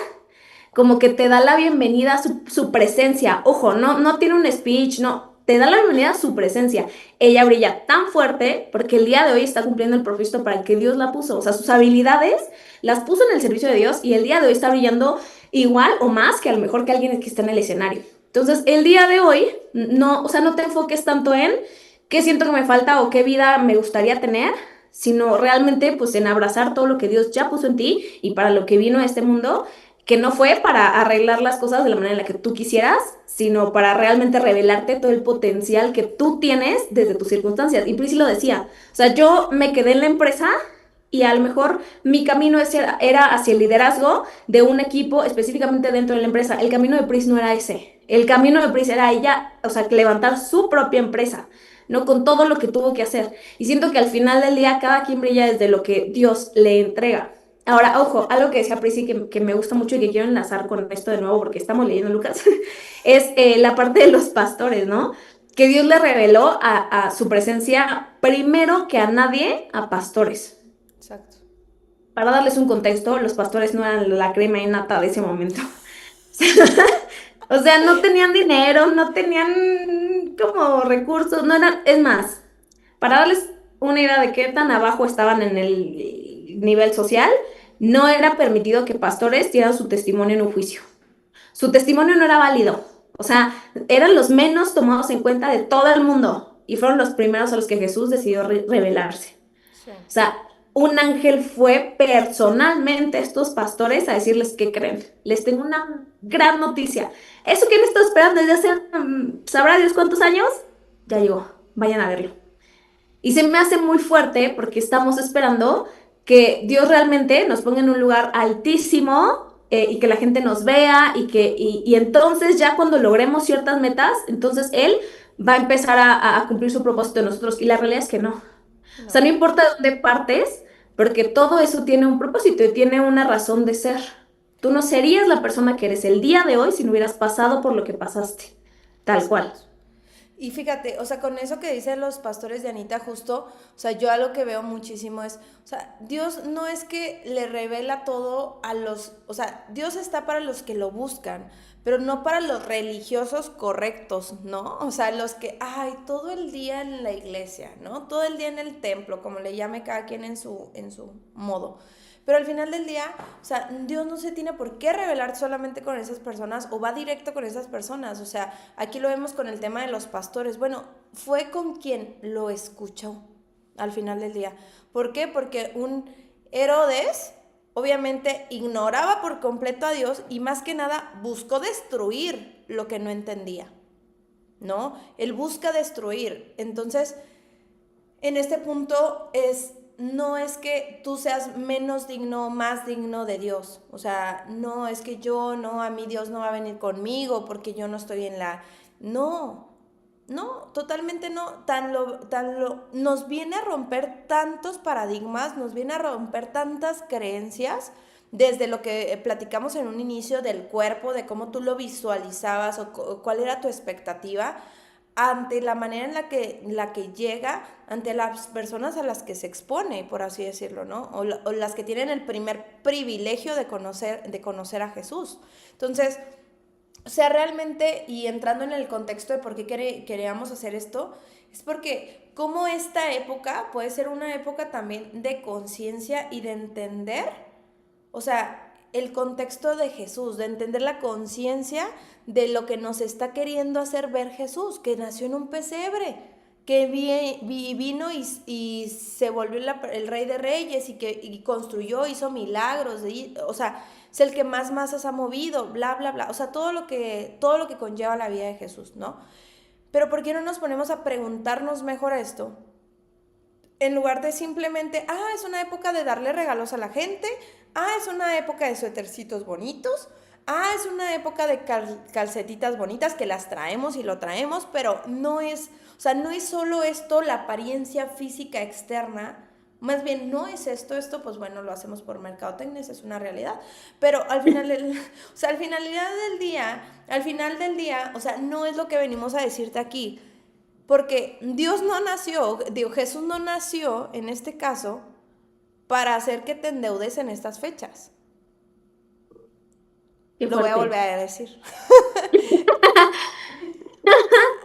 como que te da la bienvenida a su presencia. Ojo, no tiene un speech, no, te da la bienvenida a su presencia. Ella brilla tan fuerte porque el día de hoy está cumpliendo el propósito para el que Dios la puso. O sea, sus habilidades las puso en el servicio de Dios y el día de hoy está brillando igual o más que a lo mejor que alguien que está en el escenario. Entonces, el día de hoy, no, o sea, no te enfoques tanto en qué siento que me falta o qué vida me gustaría tener, sino realmente pues en abrazar todo lo que Dios ya puso en ti y para lo que vino a este mundo, que no fue para arreglar las cosas de la manera en la que tú quisieras, sino para realmente revelarte todo el potencial que tú tienes desde tus circunstancias. Y Priscila lo decía, o sea, yo me quedé en la empresa y a lo mejor mi camino era hacia el liderazgo de un equipo específicamente dentro de la empresa. El camino de Pris no era ese. El camino de Pris era ella, o sea, levantar su propia empresa, ¿no? Con todo lo que tuvo que hacer. Y siento que al final del día cada quien brilla desde lo que Dios le entrega. Ahora, ojo, algo que decía Prissy que me gusta mucho y que quiero enlazar con esto de nuevo porque estamos leyendo Lucas, es la parte de los pastores, ¿no? Que Dios le reveló a su presencia primero que a nadie, a pastores. Exacto. Para darles un contexto, los pastores no eran la crema y nata de ese momento. O sea, no tenían dinero, no tenían como recursos, no eran, es más, para darles una idea de qué tan abajo estaban en el nivel social, no era permitido que pastores dieran su testimonio en un juicio. Su testimonio no era válido. O sea, eran los menos tomados en cuenta de todo el mundo y fueron los primeros a los que Jesús decidió revelarse. Sí. O sea, un ángel fue personalmente a estos pastores a decirles qué creen. Les tengo una gran noticia. Eso que han estado esperando desde hace, sabrá Dios cuántos años, ya llegó. Vayan a verlo. Y se me hace muy fuerte porque estamos esperando que Dios realmente nos ponga en un lugar altísimo y que la gente nos vea y entonces ya cuando logremos ciertas metas, entonces Él va a empezar a cumplir su propósito en nosotros. Y la realidad es que no. O sea, no No, importa de dónde partes, porque todo eso tiene un propósito y tiene una razón de ser. Tú no serías la persona que eres el día de hoy si no hubieras pasado por lo que pasaste. Tal cual. exacto. Y fíjate, o sea, con eso que dicen los pastores de Anita, justo, o sea, yo algo que veo muchísimo es, o sea, Dios no es que le revela todo a los, o sea, Dios está para los que lo buscan, pero no para los religiosos correctos, ¿no? O sea, los que, ay, todo el día en la iglesia, ¿no? Todo el día en el templo, como le llame cada quien en su modo. Pero al final del día, o sea, Dios no se tiene por qué revelar solamente con esas personas o va directo con esas personas. O sea, aquí lo vemos con el tema de los pastores. Bueno, fue con quien lo escuchó al final del día. ¿Por qué? Porque un Herodes obviamente ignoraba por completo a Dios y más que nada buscó destruir lo que no entendía, ¿no? Él busca destruir. Entonces, en este punto no es que tú seas menos digno o más digno de Dios. O sea, no es que yo, no, a mí Dios no va a venir conmigo porque yo no estoy en la... No, no, totalmente no. Nos viene a romper tantos paradigmas, nos viene a romper tantas creencias, desde lo que platicamos en un inicio del cuerpo, de cómo tú lo visualizabas o cuál era tu expectativa, ante la manera en la que llega, ante las personas a las que se expone, por así decirlo, ¿no? O las que tienen el primer privilegio de conocer a Jesús. Entonces, o sea, realmente, y entrando en el contexto de por qué queríamos hacer esto, es porque como esta época puede ser una época también de conciencia y de entender, o sea, el contexto de Jesús, de entender la conciencia de lo que nos está queriendo hacer ver Jesús, que nació en un pesebre, que vino y se volvió el rey de reyes y construyó, hizo milagros, o sea, es el que más masas ha movido, bla, bla, bla, o sea, todo lo que conlleva la vida de Jesús, ¿no? Pero ¿por qué no nos ponemos a preguntarnos mejor esto? En lugar de simplemente, es una época de darle regalos a la gente, es una época de suétercitos bonitos, es una época de calcetitas bonitas que las traemos y lo traemos, pero no es, o sea, no es solo esto la apariencia física externa, más bien no es esto pues bueno, lo hacemos por mercadotecnia, esa es una realidad, pero al final o sea, al final del día, o sea, no es lo que venimos a decirte aquí, porque Dios no nació, digo, Jesús no nació en este caso para hacer que te endeudes en estas fechas. Qué Lo voy a volver fuerte. a decir.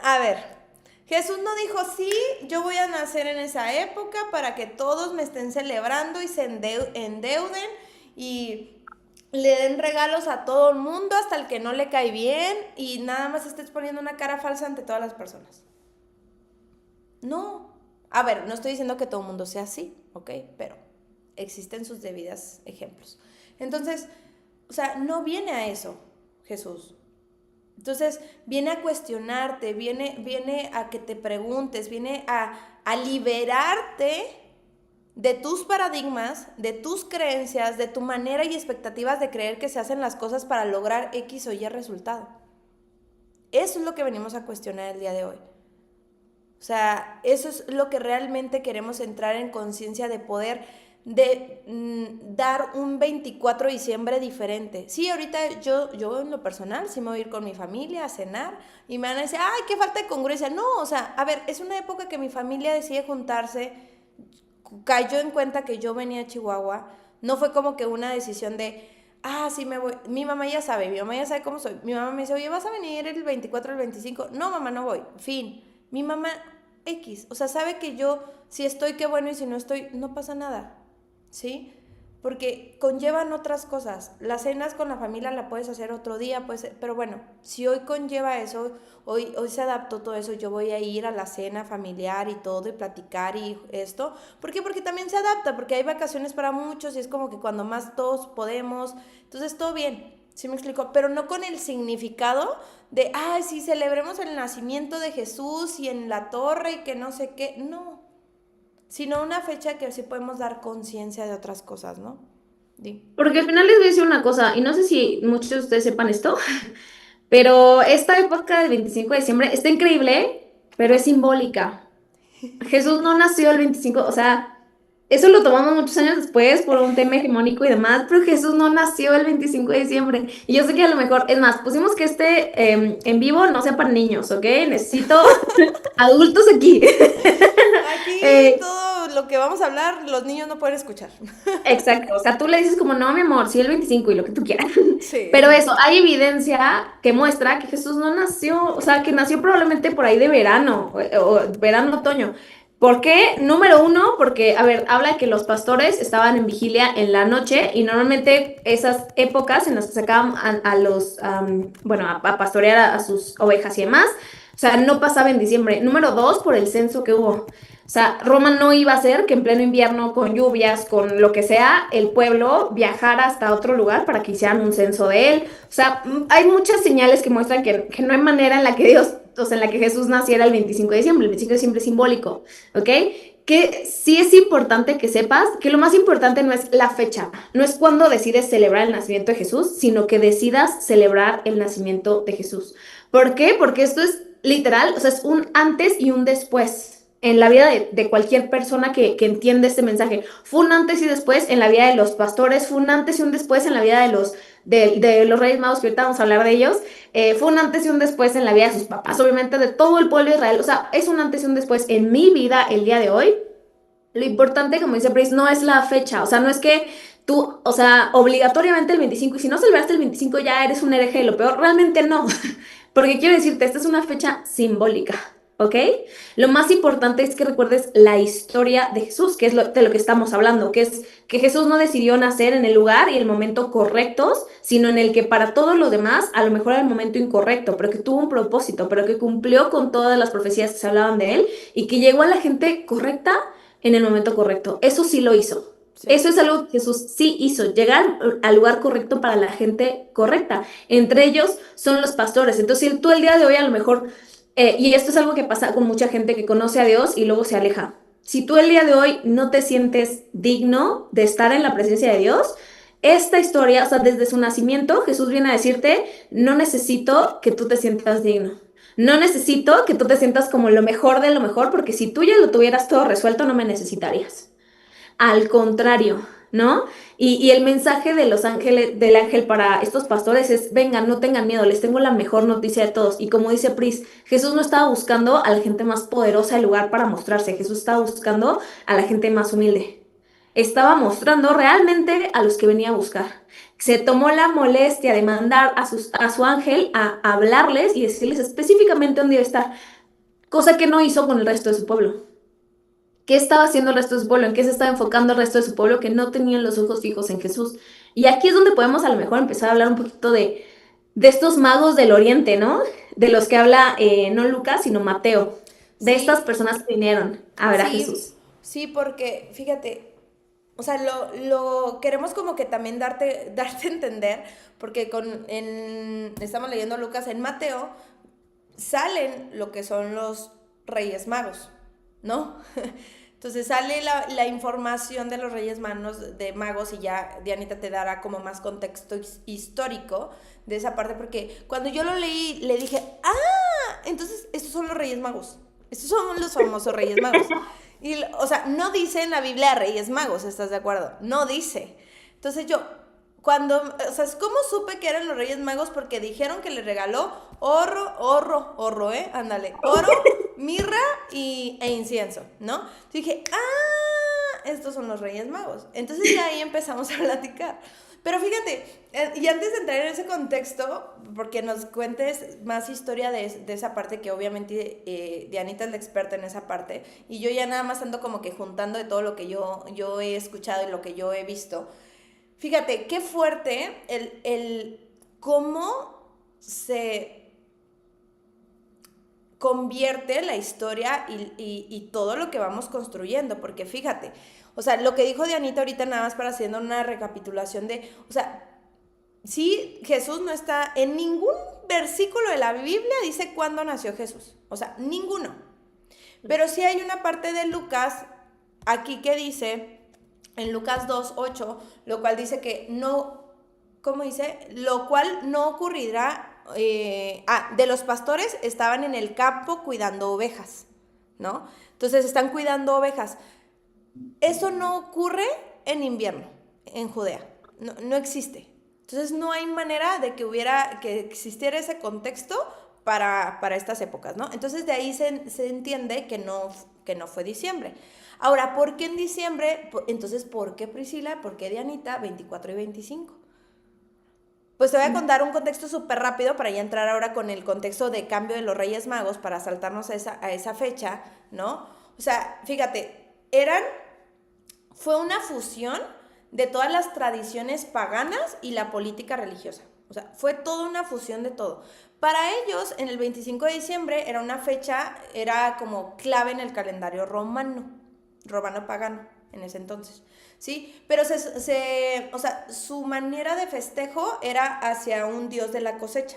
A ver, Jesús no dijo, sí, yo voy a nacer en esa época para que todos me estén celebrando y se endeuden y le den regalos a todo el mundo hasta el que no le cae bien y nada más estés poniendo una cara falsa ante todas las personas. No. A ver, no estoy diciendo que todo el mundo sea así, ¿ok? Pero existen sus debidas ejemplos. Entonces, o sea, no viene a eso Jesús. Entonces, viene a cuestionarte, viene a que te preguntes, viene a liberarte de tus paradigmas, de tus creencias, de tu manera y expectativas de creer que se hacen las cosas para lograr X o Y resultado. Eso es lo que venimos a cuestionar el día de hoy. O sea, eso es lo que realmente queremos entrar en conciencia de poder dar un 24 de diciembre diferente. Sí, ahorita yo en lo personal sí me voy a ir con mi familia a cenar y me van a decir, ay, qué falta de congruencia. No, o sea, a ver, es una época que mi familia decide juntarse, cayó en cuenta que yo venía a Chihuahua, no fue como que una decisión de, sí me voy. Mi mamá ya sabe cómo soy. Mi mamá me dice, oye, ¿vas a venir el 24 o el 25? No, mamá, no voy. Fin. Mi mamá X, o sea, sabe que yo, si estoy, qué bueno, y si no estoy, no pasa nada, ¿sí? Porque conllevan otras cosas. Las cenas con la familia la puedes hacer otro día, pues, pero bueno, si hoy conlleva eso, hoy se adaptó todo eso, yo voy a ir a la cena familiar y todo, y platicar y esto. ¿Por qué? Porque también se adapta, porque hay vacaciones para muchos y es como que cuando más todos podemos, entonces todo bien. ¿Sí me explico? Pero no con el significado de, sí, celebremos el nacimiento de Jesús y en la torre y que no sé qué. No. Sino una fecha que sí podemos dar conciencia de otras cosas, ¿no? Di. Porque al final les voy a decir una cosa, y no sé si muchos de ustedes sepan esto, pero esta época del 25 de diciembre está increíble, pero es simbólica. Jesús no nació el 25, o sea, eso lo tomamos muchos años después por un tema hegemónico y demás, pero Jesús no nació el 25 de diciembre. Y yo sé que a lo mejor, es más, pusimos que en vivo no sea para niños, ¿ok? Necesito adultos aquí. Aquí Eh, todo lo que vamos a hablar, los niños no pueden escuchar. exacto, o sea, tú le dices como, no, mi amor, sí el 25 y lo que tú quieras. Pero Sí. eso, hay evidencia que muestra que Jesús no nació, o sea, que nació probablemente por ahí de verano, o verano, otoño. ¿Por qué? Número uno, porque, a ver, habla de que los pastores estaban en vigilia en la noche y normalmente esas épocas en las que sacaban a los, bueno, a pastorear a sus ovejas y demás, o sea, no pasaba en diciembre. Número dos, por el censo que hubo. O sea, Roma no iba a hacer que en pleno invierno, con lluvias, con lo que sea, el pueblo viajara hasta otro lugar para que hicieran un censo de él. O sea, hay muchas señales que muestran que no hay manera en la que Dios, o sea, en la que Jesús naciera el 25 de diciembre. El 25 de diciembre es simbólico, ¿ok? Que sí es importante que sepas que lo más importante no es la fecha, no es cuando decides celebrar el nacimiento de Jesús, sino que decidas celebrar el nacimiento de Jesús. ¿Por qué? Porque esto es literal, o sea, es un antes y un después en la vida de cualquier persona que entiende este mensaje. Fue un antes y después en la vida de los pastores, fue un antes y un después en la vida de los Reyes Magos, que ahorita vamos a hablar de ellos, fue un antes y un después en la vida de sus papás, obviamente de todo el pueblo de Israel. O sea, es un antes y un después en mi vida el día de hoy. Lo importante, como dice Pris, no es la fecha, o sea, no es que tú, o sea, obligatoriamente el 25 y si no celebraste el 25 ya eres un hereje de lo peor, realmente no, porque quiero decirte, esta es una fecha simbólica, ¿ok? Lo más importante es que recuerdes la historia de Jesús, que es de lo que estamos hablando, que es que Jesús no decidió nacer en el lugar y el momento correctos, sino en el que para todo lo demás, a lo mejor era el momento incorrecto, pero que tuvo un propósito, pero que cumplió con todas las profecías que se hablaban de él y que llegó a la gente correcta en el momento correcto. Eso sí lo hizo. Sí. Eso es algo que Jesús sí hizo, llegar al lugar correcto para la gente correcta. Entre ellos son los pastores. Entonces, si tú el día de hoy a lo mejor, y esto es algo que pasa con mucha gente que conoce a Dios y luego se aleja. Si tú el día de hoy no te sientes digno de estar en la presencia de Dios, esta historia, o sea, desde su nacimiento, Jesús viene a decirte, no necesito que tú te sientas digno. No necesito que tú te sientas como lo mejor de lo mejor, porque si tú ya lo tuvieras todo resuelto, no me necesitarías. Al contrario, ¿no? Y el mensaje de los ángeles, del ángel para estos pastores es, vengan, no tengan miedo, les tengo la mejor noticia de todos. Y como dice Pris, Jesús no estaba buscando a la gente más poderosa del lugar para mostrarse, Jesús estaba buscando a la gente más humilde. Estaba mostrando realmente a los que venía a buscar. Se tomó la molestia de mandar a su ángel a hablarles y decirles específicamente dónde iba a estar, cosa que no hizo con el resto de su pueblo. ¿Qué estaba haciendo el resto de su pueblo? ¿En qué se estaba enfocando el resto de su pueblo que no tenían los ojos fijos en Jesús? Y aquí es donde podemos a lo mejor empezar a hablar un poquito de estos magos del oriente, ¿no? De los que habla no Lucas, sino Mateo. De estas Sí, personas que vinieron a ver a sí, Jesús. sí, porque fíjate, o sea, lo queremos como que también darte a entender, porque estamos leyendo Lucas en Mateo, salen lo que son los Reyes Magos, ¿no? Entonces sale la información de los Magos y ya Dianita te dará como más contexto histórico de esa parte, porque cuando yo lo leí le dije, ah, entonces estos son los Reyes Magos, estos son los famosos Reyes Magos. Y, o sea, no dice en la Biblia Reyes Magos, ¿estás de acuerdo? No dice. Entonces yo, o sea, ¿cómo supe que eran los Reyes Magos? Porque dijeron que le regaló oro, ándale, oro, mirra e incienso, ¿no? Entonces dije, ah, estos son los Reyes Magos. Entonces ya ahí empezamos a platicar. Pero fíjate, y antes de entrar en ese contexto, porque nos cuentes más historia de esa parte, que obviamente Dianita es la experta en esa parte, y yo ya nada más ando como que juntando de todo lo que yo he escuchado y lo que yo he visto. Fíjate, qué fuerte el cómo se convierte la historia y todo lo que vamos construyendo, porque fíjate, o sea, lo que dijo Dianita ahorita nada más para haciendo una recapitulación o sea, sí, Jesús no está en ningún versículo de la Biblia dice cuándo nació Jesús, o sea, ninguno, pero sí hay una parte de Lucas aquí que dice en Lucas 2:8, lo cual dice que no, ¿cómo dice? Lo cual no ocurrirá de los pastores estaban en el campo cuidando ovejas, ¿no? Entonces están cuidando ovejas. Eso no ocurre en invierno, en Judea. No, no existe. Entonces no hay manera de que existiera ese contexto para estas épocas, ¿no? Entonces de ahí se entiende que no fue diciembre. Ahora, ¿por qué en diciembre? Entonces, ¿por qué Priscila? ¿Por qué Dianita? 24 y 25. Pues te voy a contar un contexto súper rápido para ya entrar ahora con el contexto de cambio de los Reyes Magos para saltarnos a esa fecha, ¿no? O sea, fíjate, fue una fusión de todas las tradiciones paganas y la política religiosa. O sea, fue toda una fusión de todo. Para ellos, en el 25 de diciembre era una fecha, era como clave en el calendario romano pagano en ese entonces, ¿sí? Pero o sea, su manera de festejo era hacia un dios de la cosecha,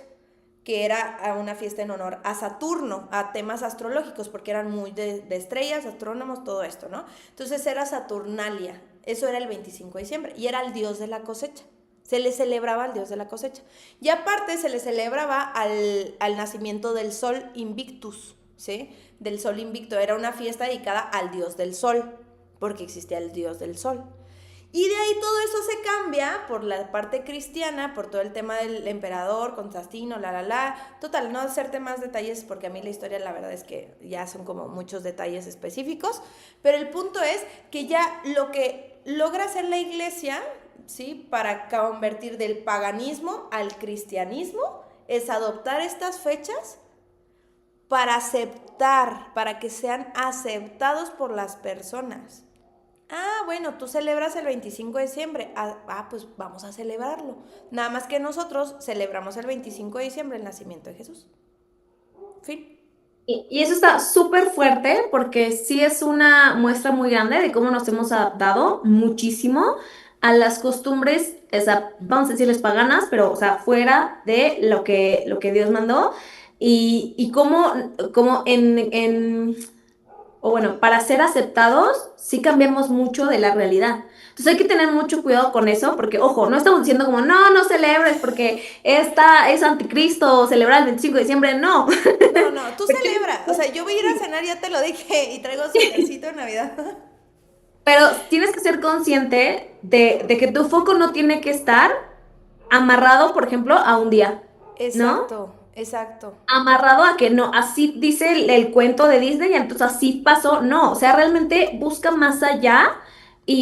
que era una fiesta en honor a Saturno, a temas astrológicos, porque eran muy de estrellas, astrónomos, todo esto, ¿no? Entonces era Saturnalia, eso era el 25 de diciembre, y era el dios de la cosecha. Se le celebraba al dios de la cosecha. Y aparte se le celebraba al nacimiento del sol Invictus, ¿sí? Del sol invicto. Era una fiesta dedicada al dios del sol, porque existía el dios del sol. Y de ahí todo eso se cambia por la parte cristiana, por todo el tema del emperador, Constantino, Total, no hacerte más detalles porque a mí la historia la verdad es que ya son como muchos detalles específicos, pero el punto es que ya lo que logra hacer la iglesia, ¿sí? Para convertir del paganismo al cristianismo es adoptar estas fechas para que sean aceptados por las personas. Bueno, tú celebras el 25 de diciembre. Pues vamos a celebrarlo. Nada más que nosotros celebramos el 25 de diciembre el nacimiento de Jesús. Fin. Y eso está súper fuerte porque sí es una muestra muy grande de cómo nos hemos adaptado muchísimo a las costumbres, o sea, vamos a decirles paganas, pero, o sea, fuera de lo que Dios mandó y cómo o bueno, para ser aceptados, sí cambiamos mucho de la realidad. Entonces hay que tener mucho cuidado con eso, porque, ojo, no estamos diciendo como, no, no celebres porque esta es anticristo, celebrar el 25 de diciembre, no. No, tú celebra. O sea, yo voy a ir a cenar, ya te lo dije, y traigo suétercito de Navidad. Pero tienes que ser consciente de que tu foco no tiene que estar amarrado, por ejemplo, a un día, ¿no? Exacto. Amarrado a que no, así dice el cuento de Disney, y entonces así pasó, no, o sea, realmente busca más allá e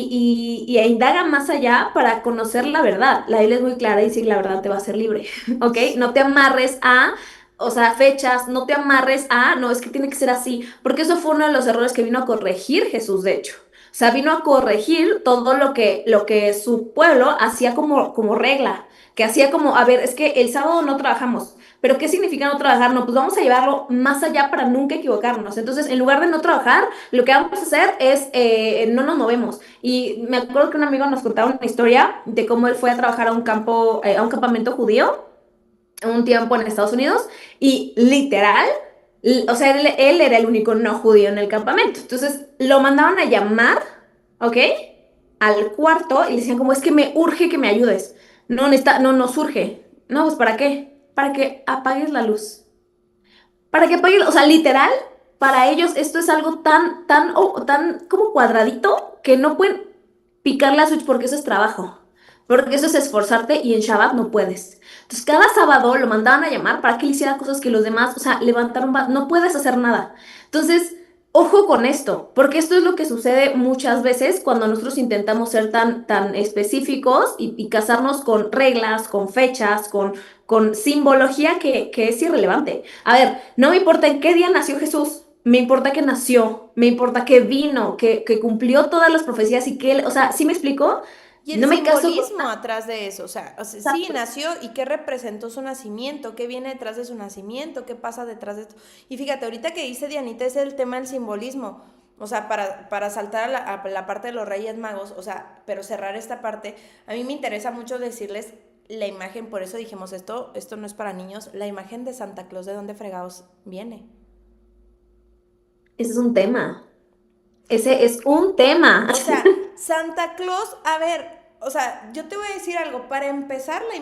indaga más allá para conocer la verdad. La Biblia es muy clara y dice que la verdad te va a hacer libre, ¿ok? No te amarres a, o sea, fechas, no te amarres a, no, es que tiene que ser así, porque eso fue uno de los errores que vino a corregir Jesús, de hecho. O sea, vino a corregir todo lo que su pueblo hacía como regla, que hacía como, a ver, es que el sábado no trabajamos. Pero ¿qué significa no trabajar? No, pues vamos a llevarlo más allá para nunca equivocarnos. Entonces, en lugar de no trabajar, lo que vamos a hacer es no nos movemos. Y me acuerdo que un amigo nos contaba una historia de cómo él fue a trabajar a un campo, a un campamento judío, un tiempo en Estados Unidos, y literal, o sea, él era el único no judío en el campamento. Entonces, lo mandaban a llamar, ¿ok? Al cuarto y le decían como, es que me urge que me ayudes. No nos urge. No, pues ¿para qué? Para que apagues la luz. Para que apagues, o sea, literal, para ellos esto es algo tan como cuadradito que no pueden picar la switch porque eso es trabajo. Porque eso es esforzarte y en Shabbat no puedes. Entonces, cada sábado lo mandaban a llamar para que él hiciera cosas que los demás, o sea, levantaron, no puedes hacer nada. Entonces, ojo con esto, porque esto es lo que sucede muchas veces cuando nosotros intentamos ser tan específicos y casarnos con reglas, con fechas, con simbología que es irrelevante. A ver, no me importa en qué día nació Jesús. Me importa que nació, me importa que vino, que cumplió todas las profecías y o sea, ¿sí me explico? Y el No me caso con... simbolismo atrás de eso, o sea, sí, Exacto. nació y qué representó su nacimiento, qué viene detrás de su nacimiento, qué pasa detrás de esto. Y fíjate, ahorita que dice Dianita es el tema del simbolismo, o sea, para saltar a la parte de los Reyes Magos, o sea, pero cerrar esta parte, a mí me interesa mucho decirles la imagen, por eso dijimos esto no es para niños, la imagen de Santa Claus, ¿de dónde fregados viene? Ese es un tema. Ese es un tema. O sea, Santa Claus, a ver, o sea, yo te voy a decir algo. Para empezar, la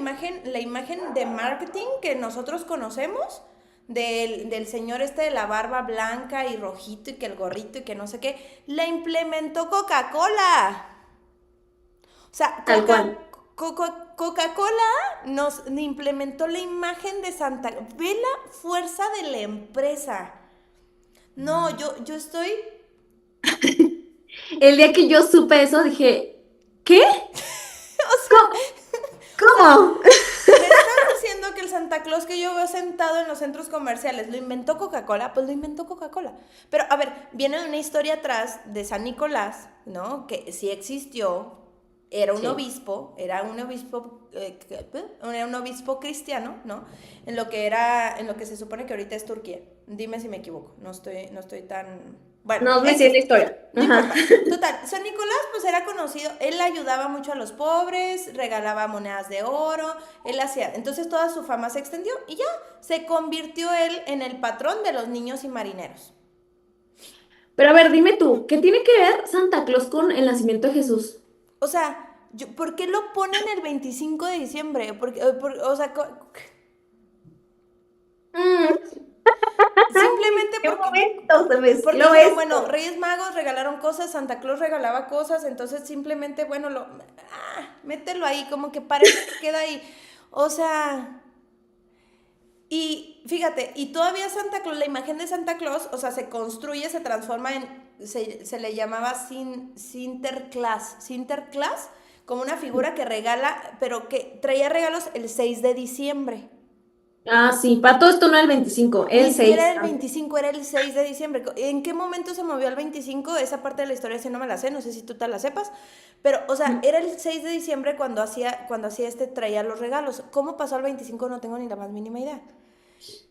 imagen de marketing que nosotros conocemos del señor este de la barba blanca y rojito y que el gorrito y que no sé qué, la implementó Coca-Cola. O sea, Tal cual. Coca-Cola nos implementó la imagen de Santa. Ve la fuerza de la empresa. No, yo estoy. El día que yo supe eso, dije, ¿qué? O sea, ¿Cómo? ¿Cómo? me estás diciendo que el Santa Claus que yo veo sentado en los centros comerciales lo inventó Coca-Cola, pues lo inventó Coca-Cola. Pero a ver, viene una historia atrás de San Nicolás, ¿no? Que sí existió, Sí. era un obispo cristiano, ¿no? En lo que se supone que ahorita es Turquía. Dime si me equivoco, no estoy tan. Bueno, No me sé la X. historia. No Ajá. importa. Total, San Nicolás pues era conocido, él ayudaba mucho a los pobres, regalaba monedas de oro, él hacía, entonces toda su fama se extendió y ya se convirtió él en el patrón de los niños y marineros. Pero a ver, dime tú, ¿qué tiene que ver Santa Claus con el nacimiento de Jesús? O sea, ¿por qué lo ponen el 25 de diciembre? O sea, Mm, simplemente ¿qué porque, momento se porque mezcló dijeron, bueno, esto? Reyes Magos regalaron cosas, Santa Claus regalaba cosas, entonces simplemente, bueno, mételo ahí, como que parece que queda ahí. O sea, y fíjate, y todavía Santa Claus, la imagen de Santa Claus, o sea, se construye, se transforma se le llamaba Sinterklaas, como una figura que regala, pero que traía regalos el 6 de diciembre. Ah, sí, para todo esto no el 25, Ni el siquiera 6. era el 25, era el 6 de diciembre. ¿En qué momento se movió al 25? Esa parte de la historia sí no me la sé, no sé si tú te la sepas. Pero, o sea, era el 6 de diciembre cuando hacía traía los regalos. ¿Cómo pasó al 25? No tengo ni la más mínima idea.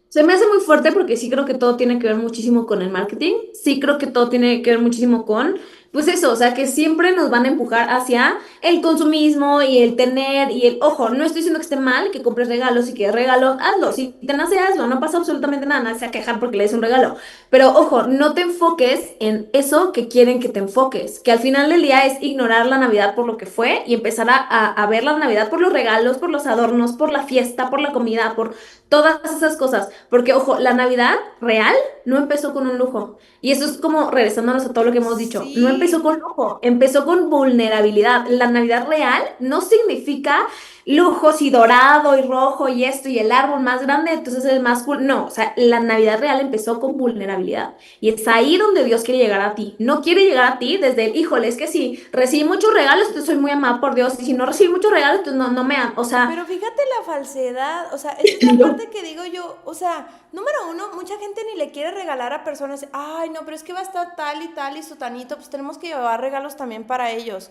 Se me hace muy fuerte porque sí creo que todo tiene que ver muchísimo con el marketing, sí creo que todo tiene que ver muchísimo con, pues eso, o sea, que siempre nos van a empujar hacia el consumismo y el tener y el, ojo, no estoy diciendo que esté mal que compres regalos y que regalos, hazlo, si te nace, hazlo, no pasa absolutamente nada, nadie se va a quejar porque le des un regalo, pero ojo, no te enfoques en eso que quieren que te enfoques, que al final del día es ignorar la Navidad por lo que fue y empezar a ver la Navidad por los regalos, por los adornos, por la fiesta, por la comida, por todas esas cosas. Porque, ojo, la Navidad real no empezó con un lujo. Y eso es como regresándonos a todo lo que hemos dicho. No empezó Sí, con lujo, empezó con vulnerabilidad. La Navidad real no significa lujos y dorado y rojo y esto y el árbol más grande, entonces es el más cool. No, o sea, la Navidad real empezó con vulnerabilidad. Y es ahí donde Dios quiere llegar a ti. No quiere llegar a ti desde el, híjole, es que si recibí muchos regalos, entonces soy muy amada por Dios. Y si no recibí muchos regalos, entonces no me aman. O sea, pero fíjate la falsedad, o sea, esa es la parte que digo yo, o sea, número uno, mucha gente ni le quiere regalar a personas, ay, no, pero es que va a estar tal y sutanito, pues tenemos que llevar regalos también para ellos.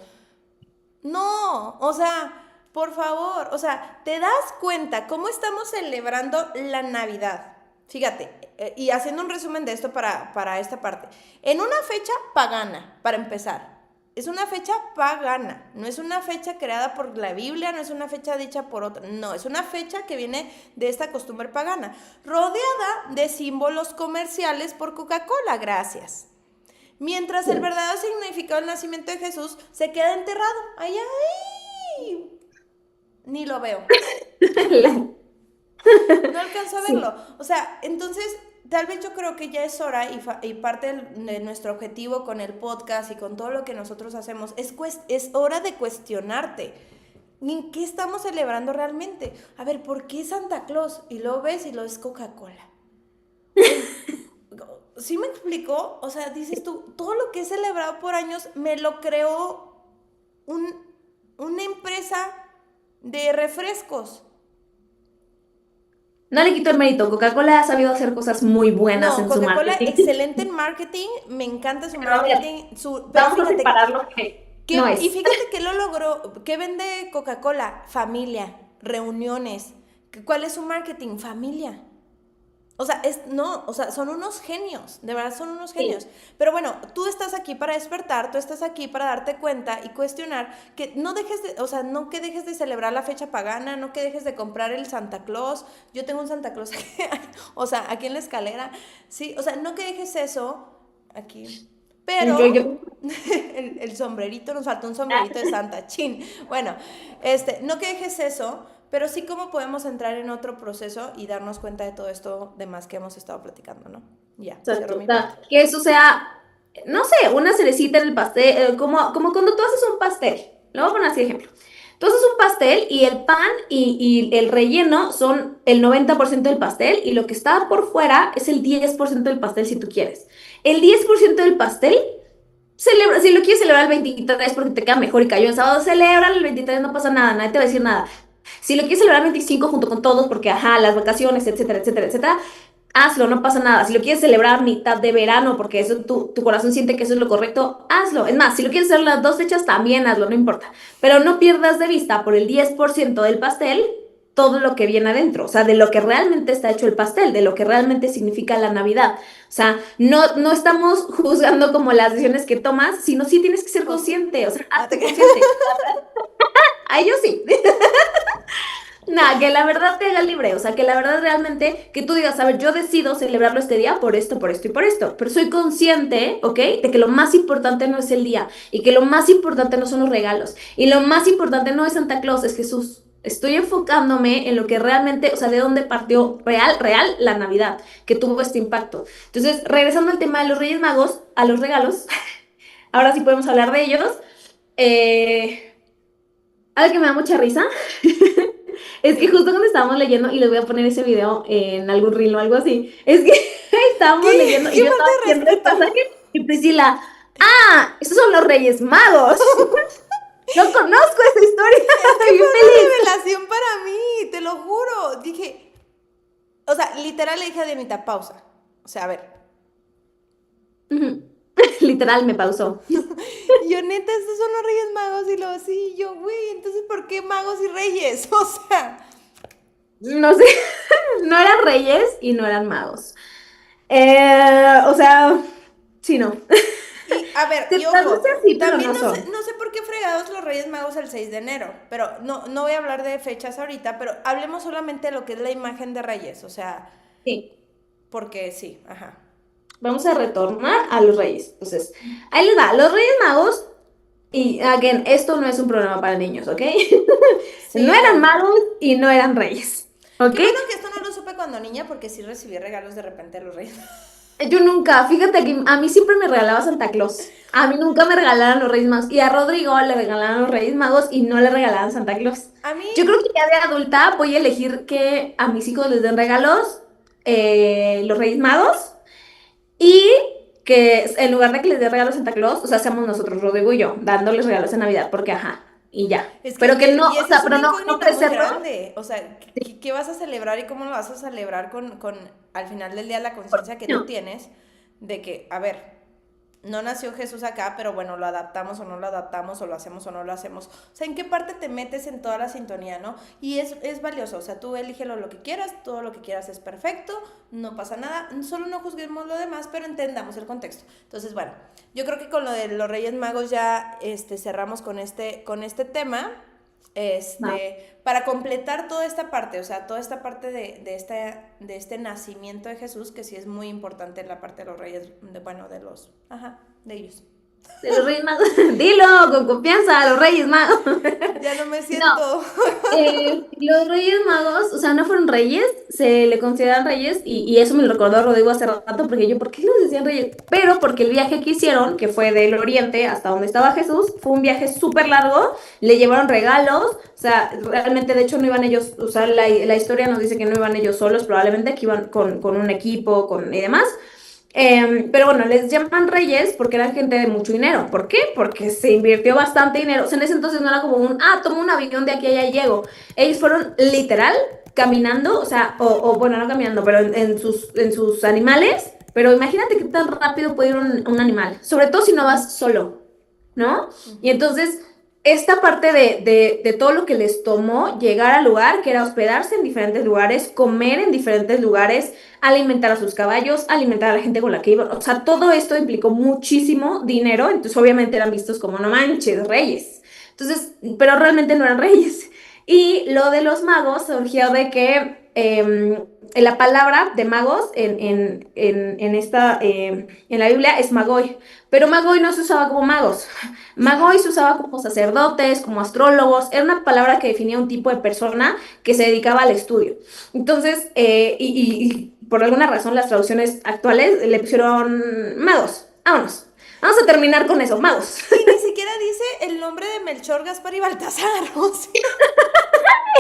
No, o sea, por favor, o sea, ¿te das cuenta cómo estamos celebrando la Navidad? Fíjate, y haciendo un resumen de esto para esta parte. En una fecha pagana, para empezar. Es una fecha pagana, no es una fecha creada por la Biblia, no es una fecha dicha por otra, no, es una fecha que viene de esta costumbre pagana, rodeada de símbolos comerciales por Coca-Cola, gracias. Mientras el verdadero significado del nacimiento de Jesús se queda enterrado. Ay, ay, ni lo veo. No alcanzo a verlo. sí. O sea, entonces, tal vez yo creo que ya es hora y parte de nuestro objetivo con el podcast y con todo lo que nosotros hacemos es hora de cuestionarte. ¿En qué estamos celebrando realmente? A ver, ¿por qué Santa Claus? Y lo ves y lo es Coca-Cola. Oye, ¿sí me explicó? O sea, dices tú, todo lo que he celebrado por años me lo creó un, una empresa de refrescos. No le quito el mérito. Coca-Cola ha sabido hacer cosas muy buenas No, en su Coca-Cola, marketing. excelente en marketing, me encanta su Pero a ver, marketing, pero vamos a fíjate, separar lo que no y es. fíjate que lo logró, ¿qué vende Coca-Cola? Familia, reuniones. ¿Cuál es su marketing? Familia. O sea, no, o sea, son unos genios, de verdad son unos Sí. genios. Pero bueno, tú estás aquí para despertar, tú estás aquí para darte cuenta y cuestionar que no dejes de, o sea, no que dejes de celebrar la fecha pagana, no que dejes de comprar el Santa Claus. Yo tengo un Santa Claus aquí, o aquí en la escalera, sí, o sea, no que dejes eso aquí. Yo Pero El sombrerito, nos falta un sombrerito de Santa, chin. Bueno, no que dejes eso, pero sí cómo podemos entrar en otro proceso y darnos cuenta de todo esto demás que hemos estado platicando, ¿no? Ya, Exacto. cierro O mi punto. sea, que eso sea, no sé, una cerecita en el pastel, como cuando tú haces un pastel. Lo voy a poner así de ejemplo. Tú haces un pastel y el pan y el relleno son el 90% del pastel y lo que está por fuera es el 10% del pastel si tú quieres. El 10% del pastel, celebra, si lo quieres celebrar el 23 porque te queda mejor y cayó en sábado, celebra el 23, no pasa nada, nadie te va a decir nada. Si lo quieres celebrar el 25 junto con todos porque, ajá, las vacaciones, etcétera, etcétera, etcétera, hazlo, no pasa nada. Si lo quieres celebrar mitad de verano porque eso tu corazón siente que eso es lo correcto, hazlo. Es más, si lo quieres hacer las dos fechas, también hazlo, no importa. Pero no pierdas de vista por el 10% del pastel todo lo que viene adentro, o sea, de lo que realmente está hecho el pastel, de lo que realmente significa la Navidad. O sea, no estamos juzgando como las decisiones que tomas, sino sí tienes que ser consciente, o sea, Ah, hazte consciente. A ellos sí. Nada, que la verdad te haga libre, o sea, que la verdad realmente, que tú digas, a ver, yo decido celebrarlo este día por esto y por esto, pero soy consciente, ¿ok? De que lo más importante no es el día y que lo más importante no son los regalos y lo más importante no es Santa Claus, es Jesús. Estoy enfocándome en lo que realmente, o sea, de dónde partió real la Navidad, que tuvo este impacto. Entonces, regresando al tema de los Reyes Magos, a los regalos, ahora sí podemos hablar de ellos. Eh, Algo que me da mucha risa es que justo cuando estábamos leyendo, y les voy a poner ese video en algún reel o algo así, es que estábamos leyendo y ¿Qué yo estaba falta de leyendo el respeto? pasaje y Priscila, ¡ah! Esos son los Reyes Magos. No conozco esa historia. Es que Bien fue una feliz. revelación para mí, te lo juro. Dije, o sea, literal le dije a Dianita, pausa. O sea, a ver. Ujú. Literal me pausó. Y yo, neta, estos son los Reyes Magos. Y luego, sí, y yo, güey, entonces, ¿por qué magos y reyes? O sea, No sé, no eran reyes y no eran magos. O sea, sí, no. y a ver, Se y traduce ojo, así, pero también no son. no sé por qué fregados los Reyes Magos el 6 de enero. Pero no voy a hablar de fechas ahorita, pero hablemos solamente de lo que es la imagen de Reyes. O sea, Sí. porque sí, ajá. Vamos a retornar a los reyes. Entonces, ahí les va. Los reyes magos, y again, esto no es un programa para niños, ¿ok? No Sí, eran no. magos y no eran reyes, ¿ok? Qué bueno que esto no lo supe cuando niña, porque sí recibí regalos de repente de los Reyes. Yo nunca, fíjate que a mí siempre me regalaba Santa Claus. A mí nunca me regalaron los Reyes Magos. Y a Rodrigo le regalaron los Reyes Magos y no le regalaban Santa Claus. A mí, Yo creo que ya de adulta voy a elegir que a mis hijos les den regalos los Reyes Magos. Y que en lugar de que les dé regalos Santa Claus, o sea, seamos nosotros, Rodrigo y yo, dándoles regalos en Navidad, porque ajá, y ya. es que, Pero que no, y o esa sea, es pero una no incógnita muy crecerlo. grande. O sea, ¿qué vas a celebrar y cómo lo vas a celebrar con al final del día la Por conciencia que tú niño. tienes de que, a ver, no nació Jesús acá, pero bueno, lo adaptamos o no lo adaptamos, o lo hacemos o no lo hacemos. O sea, ¿en qué parte te metes en toda la sintonía, no? Y es valioso, o sea, tú elígelo lo que quieras, todo lo que quieras es perfecto, no pasa nada, solo no juzguemos lo demás, pero entendamos el contexto. Entonces, bueno, yo creo que con lo de los Reyes Magos ya cerramos con este tema. Va. Para completar toda esta parte, o sea, toda esta parte de este nacimiento de Jesús, que sí es muy importante la parte de los reyes, bueno, de ellos. De los Reyes Magos. Dilo con confianza, los Reyes Magos. Ya no me No, siento. los Reyes Magos, o sea, no fueron reyes, se le consideran reyes, y eso me lo recordó Rodrigo hace rato, porque yo, ¿por qué los decían reyes? Pero porque el viaje que hicieron, que fue del oriente hasta donde estaba Jesús, fue un viaje súper largo, le llevaron regalos, o sea, realmente, de hecho, no iban ellos, o sea, la historia nos dice que no iban ellos solos, probablemente que iban con un equipo y demás. Pero bueno, les llaman reyes porque eran gente de mucho dinero. ¿Por qué? Porque se invirtió bastante dinero. O sea, en ese entonces no era como tomo un avión de aquí a allá y llego. Ellos fueron literal caminando, o sea, bueno, no caminando, pero en sus animales. Pero imagínate qué tan rápido puede ir un animal, sobre todo si no vas solo, ¿no? Y entonces, esta parte de todo lo que les tomó llegar al lugar, que era hospedarse en diferentes lugares, comer en diferentes lugares, alimentar a sus caballos, alimentar a la gente con la que iban, o sea, todo esto implicó muchísimo dinero, entonces obviamente eran vistos como, no manches, reyes. Entonces, pero realmente no eran reyes. Y lo de los magos surgió de que la palabra de magos en la Biblia es magoi, pero magoi no se usaba como magos. Magoi se usaba como sacerdotes, como astrólogos, era una palabra que definía un tipo de persona que se dedicaba al estudio. Entonces, y por alguna razón las traducciones actuales le pusieron magos. Vámonos. Vamos a terminar con eso, magos. Y ni siquiera dice el nombre de Melchor, Gaspar y Baltasar. O sea,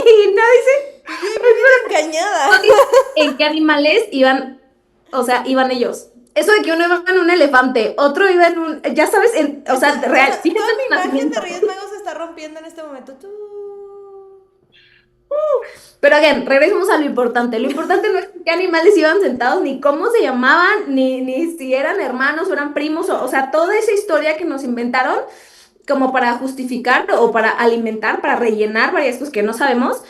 Y no dice, yo me bien engañada. no dice en qué animales iban, o sea, iban ellos. Eso de que uno iba en un elefante, otro iba en un, ya sabes, o sea, real, fíjate Toda en mi el imagen de nacimiento. Reyes Magos se está rompiendo en este momento. Pero again, regresemos a lo importante. Lo importante no es qué animales iban sentados, ni cómo se llamaban, ni si eran hermanos o eran primos, o sea, toda esa historia que nos inventaron como para justificar o para alimentar, para rellenar varias cosas que no sabemos.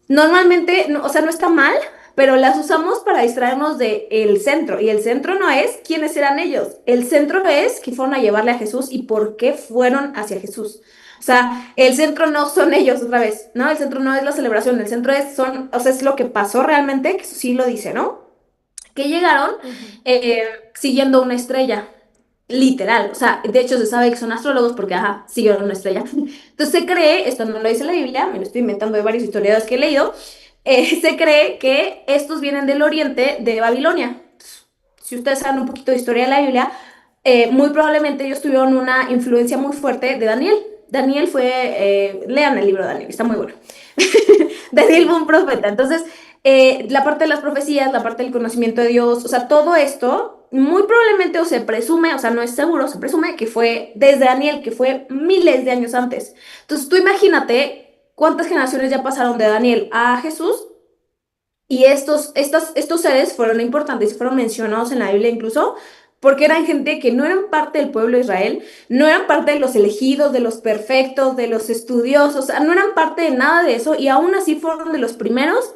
Normalmente, o sea, no está mal, pero las usamos para distraernos del centro. Y el centro no es quiénes eran ellos. El centro es que fueron a llevarle a Jesús y por qué fueron hacia Jesús. O sea, el centro no son ellos otra vez, ¿no? El centro no es la celebración, el centro o sea, es lo que pasó realmente, que eso sí lo dice, ¿no? Que llegaron siguiendo una estrella. Literal, o sea, de hecho se sabe que son astrólogos porque, ajá, siguieron una estrella. Entonces se cree, esto no lo dice la Biblia, me lo estoy inventando de varios historiadores que he leído, se cree que estos vienen del oriente de Babilonia. Si ustedes saben un poquito de historia de la Biblia, muy probablemente ellos tuvieron una influencia muy fuerte de Daniel. Daniel fue, lean el libro de Daniel, está muy bueno. Daniel fue un profeta. Entonces, la parte de las profecías, la parte del conocimiento de Dios, o sea, todo esto, muy probablemente o se presume, o sea, no es seguro, se presume que fue desde Daniel, que fue miles de años antes. Entonces, tú imagínate cuántas generaciones ya pasaron de Daniel a Jesús y estos seres fueron importantes y fueron mencionados en la Biblia incluso porque eran gente que no eran parte del pueblo de Israel, no eran parte de los elegidos, de los perfectos, de los estudiosos, o sea, no eran parte de nada de eso y aún así fueron de los primeros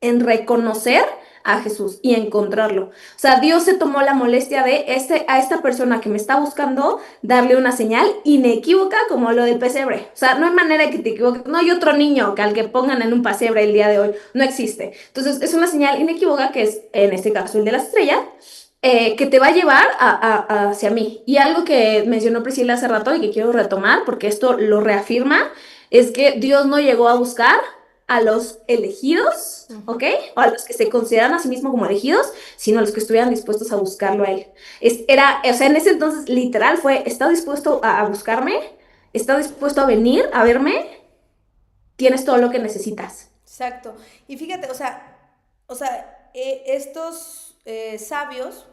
en reconocer a Jesús y encontrarlo. O sea, Dios se tomó la molestia de a esta persona que me está buscando darle una señal inequívoca como lo del pesebre. O sea, no hay manera de que te equivoques. No hay otro niño que al que pongan en un pesebre el día de hoy. No existe. Entonces, es una señal inequívoca que es, en este caso, el de la estrella. Que te va a llevar hacia mí. Y algo que mencionó Priscila hace rato y que quiero retomar, porque esto lo reafirma, es que Dios no llegó a buscar a los elegidos, ¿ok? O a los que se consideran a sí mismos como elegidos, sino a los que estuvieran dispuestos a buscarlo a él. O sea, en ese entonces literal fue, ¿estás dispuesto a buscarme? ¿Estás dispuesto a venir a verme? Tienes todo lo que necesitas. Exacto. Y fíjate, estos sabios,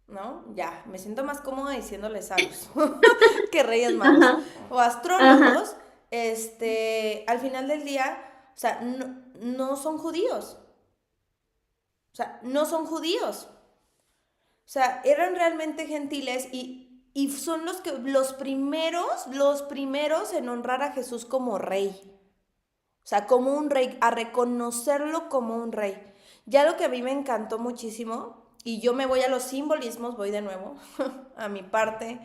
¿no? Ya, me siento más cómoda diciéndoles sabios que Reyes Magos. Ajá, O ajá. astrólogos, al final del día, o sea, no son judíos. O sea, no son judíos. O sea, eran realmente gentiles y son los primeros en honrar a Jesús como rey. O sea, como un rey, a reconocerlo como un rey. Ya lo que a mí me encantó muchísimo, y yo me voy a los simbolismos, voy de nuevo a mi parte,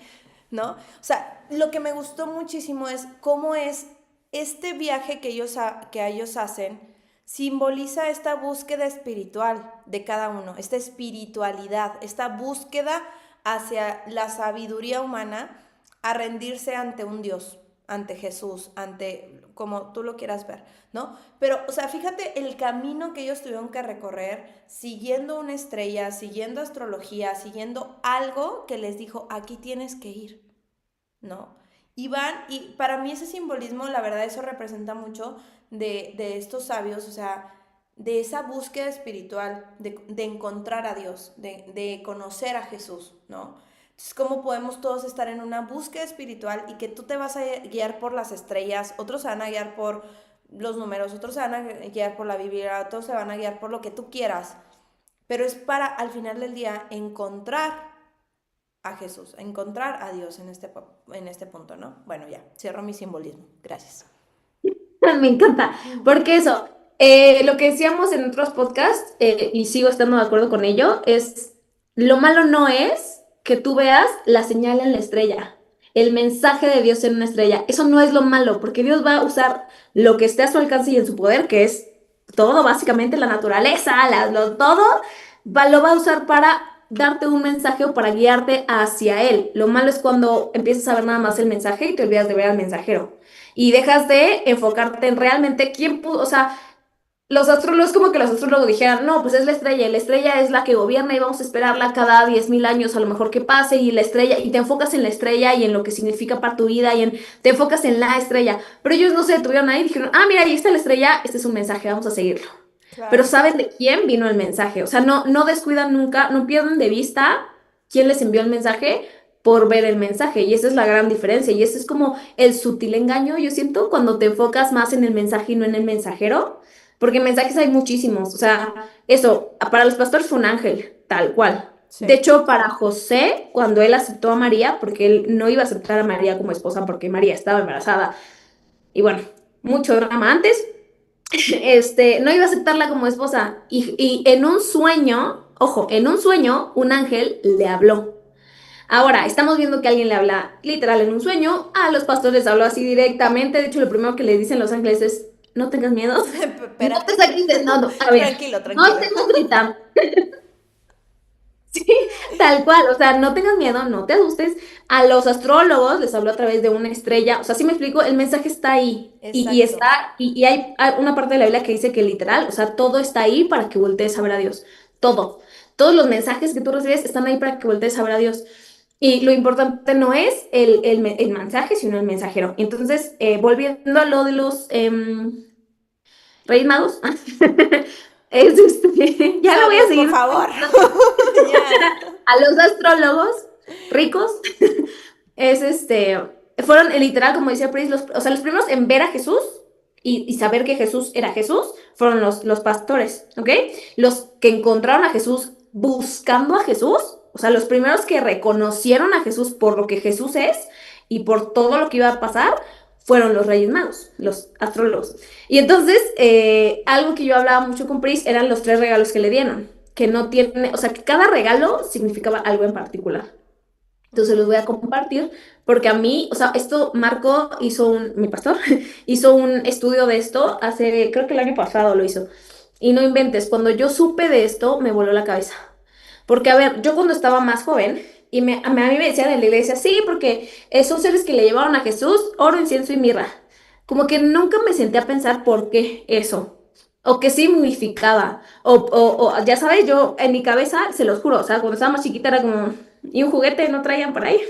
¿no? O sea, lo que me gustó muchísimo es cómo es este viaje que ellos hacen, simboliza esta búsqueda espiritual de cada uno, esta espiritualidad, esta búsqueda hacia la sabiduría humana a rendirse ante un Dios, ante Jesús, ante como tú lo quieras ver, ¿no? Pero, o sea, fíjate el camino que ellos tuvieron que recorrer siguiendo una estrella, siguiendo astrología, siguiendo algo que les dijo, aquí tienes que ir, ¿no? Y van, y para mí ese simbolismo, la verdad, eso representa mucho de estos sabios, o sea, de esa búsqueda espiritual, de encontrar a Dios, de conocer a Jesús, ¿no? Entonces, ¿cómo podemos todos estar en una búsqueda espiritual y que tú te vas a guiar por las estrellas, otros se van a guiar por los números, otros se van a guiar por la Biblia, otros se van a guiar por lo que tú quieras, pero es para al final del día encontrar a Jesús, encontrar a Dios en este punto, ¿no? Bueno, ya, cierro mi simbolismo. Gracias. Me encanta, porque eso, lo que decíamos en otros podcasts, y sigo estando de acuerdo con ello, es lo malo no es que tú veas la señal en la estrella, el mensaje de Dios en una estrella. Eso no es lo malo, porque Dios va a usar lo que esté a su alcance y en su poder, que es todo, básicamente la naturaleza, todo, lo va a usar para darte un mensaje o para guiarte hacia él. Lo malo es cuando empiezas a ver nada más el mensaje y te olvidas de ver al mensajero. Y dejas de enfocarte en realmente quién pudo, o sea, los astrólogos, como que los astrólogos dijeran, no, pues es la estrella, y la estrella es la que gobierna y vamos a esperarla cada 10.000 años a lo mejor que pase, y la estrella, y te enfocas en la estrella y en lo que significa para tu vida, te enfocas en la estrella. Pero ellos no se detuvieron ahí y dijeron, ah, mira, ahí está la estrella, este es un mensaje, vamos a seguirlo. Pero Claro. saben de quién vino el mensaje, o sea, no descuidan nunca, no pierden de vista quién les envió el mensaje por ver el mensaje, y esa es la gran diferencia, y ese es como el sutil engaño, yo siento, cuando te enfocas más en el mensaje y no en el mensajero, porque mensajes hay muchísimos, o sea, eso, para los pastores fue un ángel, tal cual. De Sí. hecho, para José, cuando él aceptó a María, porque él no iba a aceptar a María como esposa porque María estaba embarazada, y bueno, mucho drama antes, no iba a aceptarla como esposa. Y en un sueño, ojo, en un sueño, un ángel le habló. Ahora, estamos viendo que alguien le habla literal en un sueño, a los pastores les habló así directamente. De hecho, lo primero que le dicen los ángeles es, no tengas miedo, no te Espérate. saques de... No, no, a ver, Tranquilo, no tranquilo. estemos gritando. Sí, tal cual, o sea, no tengas miedo, no te asustes. A los astrólogos les habló a través de una estrella, o sea, si me explico, el mensaje está ahí y Exacto. está, y hay una parte de la Biblia que dice que literal, o sea, todo está ahí para que voltees a ver a Dios, todo. Todos los mensajes que tú recibes están ahí para que voltees a ver a Dios. Y lo importante no es el mensaje, sino el mensajero. Entonces, volviendo a lo de los Reyes Magos, ya lo voy a Sabios, por seguir favor. Ya. a los astrólogos ricos, es fueron literal, como decía Pris, o sea, los primeros en ver a Jesús y saber que Jesús era Jesús fueron los pastores, ¿ok? Los que encontraron a Jesús buscando a Jesús, o sea, los primeros que reconocieron a Jesús por lo que Jesús es y por todo lo que iba a pasar, fueron los Reyes Magos, los astrólogos. Y entonces, algo que yo hablaba mucho con Pris eran los tres regalos que le dieron, que no tiene, o sea, que cada regalo significaba algo en particular. Entonces los voy a compartir porque a mí, o sea, esto Marco hizo mi pastor, hizo un estudio de esto hace, creo que el año pasado lo hizo. Y no inventes, cuando yo supe de esto, me voló la cabeza. Porque, a ver, yo cuando estaba más joven, y a mí me decían en la iglesia, sí, porque son seres que le llevaron a Jesús oro, incienso y mirra. Como que nunca me senté a pensar por qué eso, o qué significaba, ya sabes, yo en mi cabeza, se los juro, o sea, cuando estaba más chiquita era como, ¿y un juguete no traían por ahí?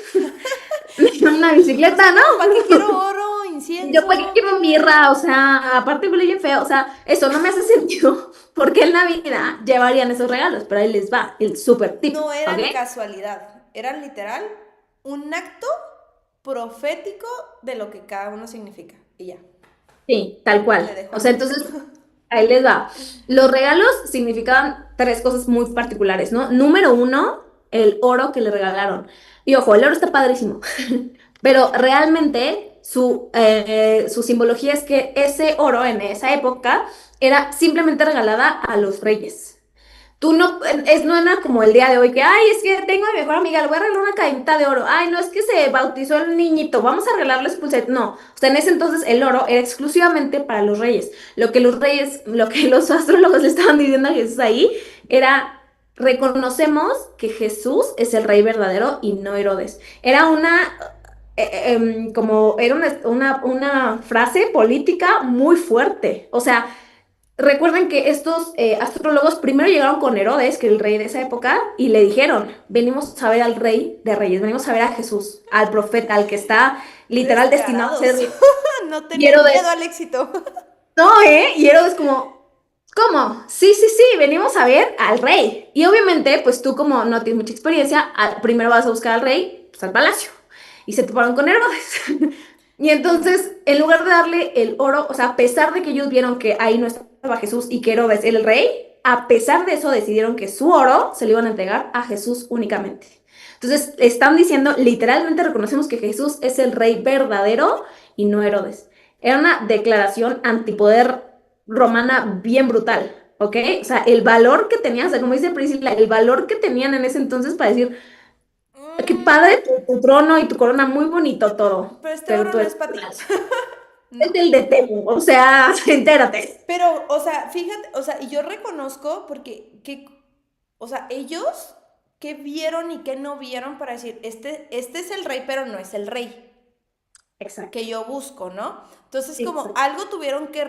Una O sea, bicicleta, ¿no? no, ¿para qué quiero oro, Yo, ¿para qué incienso, quiero mirra? O sea, aparte huele bien feo, o sea, eso no me hace sentido, porque en Navidad llevarían esos regalos, pero ahí les va, el super tip, no ¿ok? eran casualidad, eran literal un acto profético de lo que cada uno significa. Y ya, Sí, tal te cual. dejo O en sea, visto. entonces, ahí les va. Los regalos significaban tres cosas muy particulares, ¿no? Número uno, el oro que le regalaron. Y ojo, el oro está padrísimo, pero realmente su simbología es que ese oro en esa época era simplemente regalada a los reyes. Tú no era como el día de hoy que, ay, es que tengo a mi mejor amiga, le voy a regalar una cadenita de oro. Ay, no, es que se bautizó el niñito, vamos a regalarle su pulsera. No, o sea, en ese entonces el oro era exclusivamente para los reyes. Lo que los astrólogos le estaban diciendo a Jesús ahí era, reconocemos que Jesús es el rey verdadero y no Herodes. Era como, era una frase política muy fuerte. O sea, recuerden que estos astrólogos primero llegaron con Herodes, que era el rey de esa época, y le dijeron, venimos a ver al rey de reyes, venimos a ver a Jesús, al profeta, al que está literal destinado a ser Descarados. rey. No Y tener Herodes, miedo al éxito. no, ¿eh? Y Herodes como, ¿cómo? Sí, sí, sí, venimos a ver al rey. Y obviamente, pues tú como no tienes mucha experiencia, primero vas a buscar al rey, pues al palacio. Y se toparon con Herodes. Y entonces, en lugar de darle el oro, o sea, a pesar de que ellos vieron que ahí no estaba Jesús y que Herodes era el rey, a pesar de eso decidieron que su oro se lo iban a entregar a Jesús únicamente. Entonces, están diciendo, literalmente reconocemos que Jesús es el rey verdadero y no Herodes. Era una declaración antipoder romana bien brutal, ¿ok? O sea, el valor que tenían, o sea, como dice Priscila, el valor que tenían en ese entonces para decir, qué Mm, padre tu trono y tu corona, muy bonito todo, pero este pero oro tú no eres es para ti. falso. no. Es el de Temu, o sea, entérate. Pero, o sea, fíjate, o sea, y yo reconozco porque, o sea, ellos, ¿qué vieron y qué no vieron para decir, este es el rey, pero no es el rey Exacto, que yo busco, ¿no? Entonces, como exacto. algo tuvieron que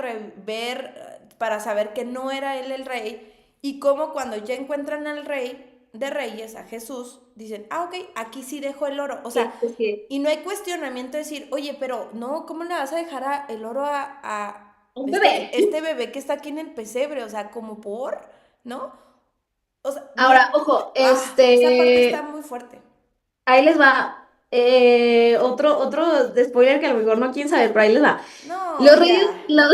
ver para saber que no era él el rey, y como cuando ya encuentran al rey de reyes, a Jesús, dicen, ah, ok, aquí sí dejo el oro. O sea, Es que y no hay cuestionamiento de decir, oye, pero no, ¿cómo le vas a dejar el oro a un bebé. este bebé que está aquí en el pesebre? O sea, como por, ¿no? O sea, Ahora, ojo, esa parte está muy fuerte. ahí les va. Otro spoiler que a lo mejor no quieren saber, pero ahí les va. No, Los reyes, ya.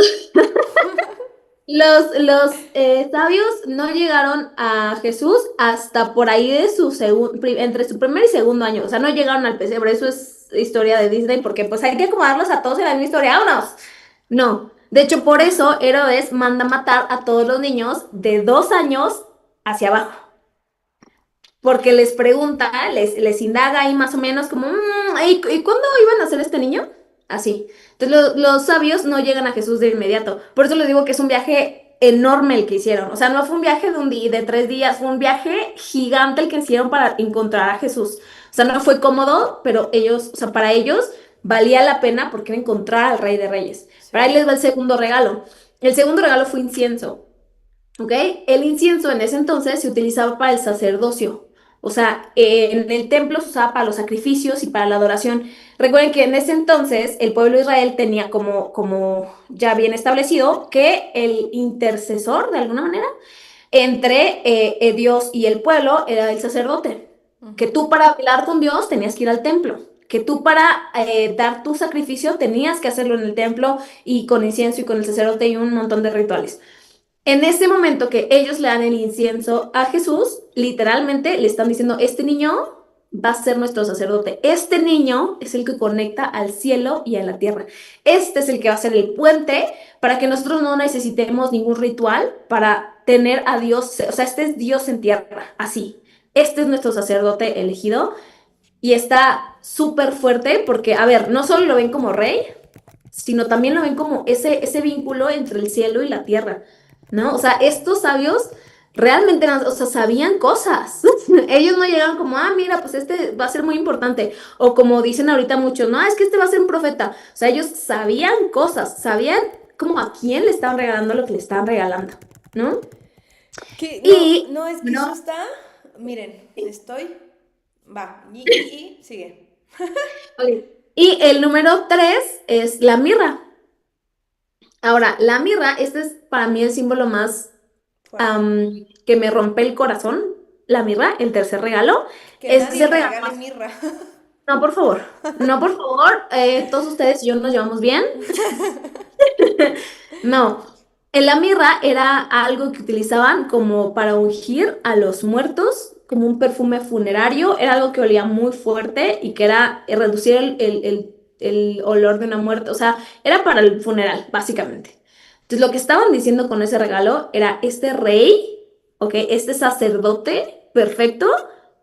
los sabios no llegaron a Jesús hasta por ahí de entre su primer y segundo año. O sea, no llegaron al pesebre. Eso es historia de Disney, porque pues hay que acomodarlos a todos en la misma historia. ¡Vámonos! No. De hecho, por eso Herodes manda matar a todos los niños de 2 años hacia abajo. Porque les pregunta, les indaga ahí más o menos como, ¿y cuándo iban a hacer este niño? Así. Entonces los sabios no llegan a Jesús de inmediato. Por eso les digo que es un viaje enorme el que hicieron. O sea, no fue un viaje de un día, de 3 días, fue un viaje gigante el que hicieron para encontrar a Jesús. O sea, no fue cómodo, pero ellos, o sea, para ellos valía la pena porque era encontrar al Rey de Reyes. Sí. Para ahí les va el segundo regalo. El segundo regalo fue incienso. ¿Ok? El incienso en ese entonces se utilizaba para el sacerdocio. O sea, en el templo se usaba para los sacrificios y para la adoración. Recuerden que en ese entonces el pueblo de Israel tenía como ya bien establecido que el intercesor, de alguna manera, entre Dios y el pueblo era el sacerdote. Que Ujú. tú para hablar con Dios tenías que ir al templo. Que tú para dar tu sacrificio tenías que hacerlo en el templo y con incienso y con el sacerdote y un montón de rituales. En ese momento que ellos le dan el incienso a Jesús, literalmente le están diciendo, este niño va a ser nuestro sacerdote. Este niño es el que conecta al cielo y a la tierra. Este es el que va a ser el puente para que nosotros no necesitemos ningún ritual para tener a Dios. O sea, este es Dios en tierra, así. Este es nuestro sacerdote elegido y está súper fuerte porque, a ver, no solo lo ven como rey, sino también lo ven como ese vínculo entre el cielo y la tierra, ¿no? O sea, estos sabios realmente o sea, sabían cosas. Ellos no llegaban como, mira, pues este va a ser muy importante. O como dicen ahorita muchos, no, es que este va a ser un profeta. O sea, ellos sabían cosas, sabían como a quién le estaban regalando lo que le estaban regalando, ¿no? Que no, Y, no, es que eso bueno, está. Miren, estoy. Va, sigue. ok. Y el número 3 es la mirra. Ahora, la mirra, este es para mí el símbolo más Fuerte. que me rompe el corazón, la mirra, el tercer regalo. Que Este es nadie el me regalo regale más. mirra. No, por favor. No, por favor. Todos ustedes y yo nos llevamos bien. No. La mirra era algo que utilizaban como para ungir a los muertos, como un perfume funerario. Era algo que olía muy fuerte y que era reducir el olor de una muerte. O sea, era para el funeral, básicamente. Entonces, lo que estaban diciendo con ese regalo era, este rey, ¿ok? Este sacerdote perfecto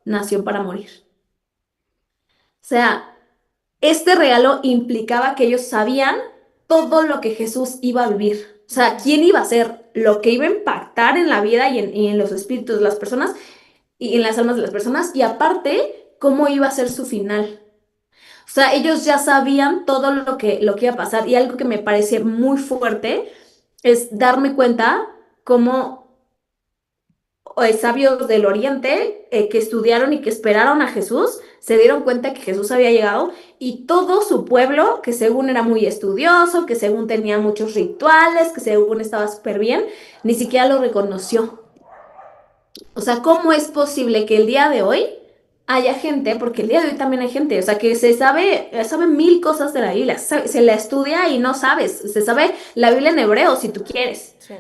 nació para morir. O sea, este regalo implicaba que ellos sabían todo lo que Jesús iba a vivir. O sea, quién iba a ser, lo que iba a impactar en la vida y en los espíritus de las personas y en las almas de las personas. Y aparte, cómo iba a ser su final. O sea, ellos ya sabían todo lo que iba a pasar. Y algo que me parece muy fuerte es darme cuenta cómo sabios del Oriente que estudiaron y que esperaron a Jesús, se dieron cuenta que Jesús había llegado y todo su pueblo, que según era muy estudioso, que según tenía muchos rituales, que según estaba súper bien, ni siquiera lo reconoció. O sea, ¿cómo es posible que el día de hoy haya gente, porque el día de hoy también hay gente, o sea, que sabe mil cosas de la Biblia, se la estudia y no sabes, se sabe la Biblia en hebreo si tú quieres, Sí.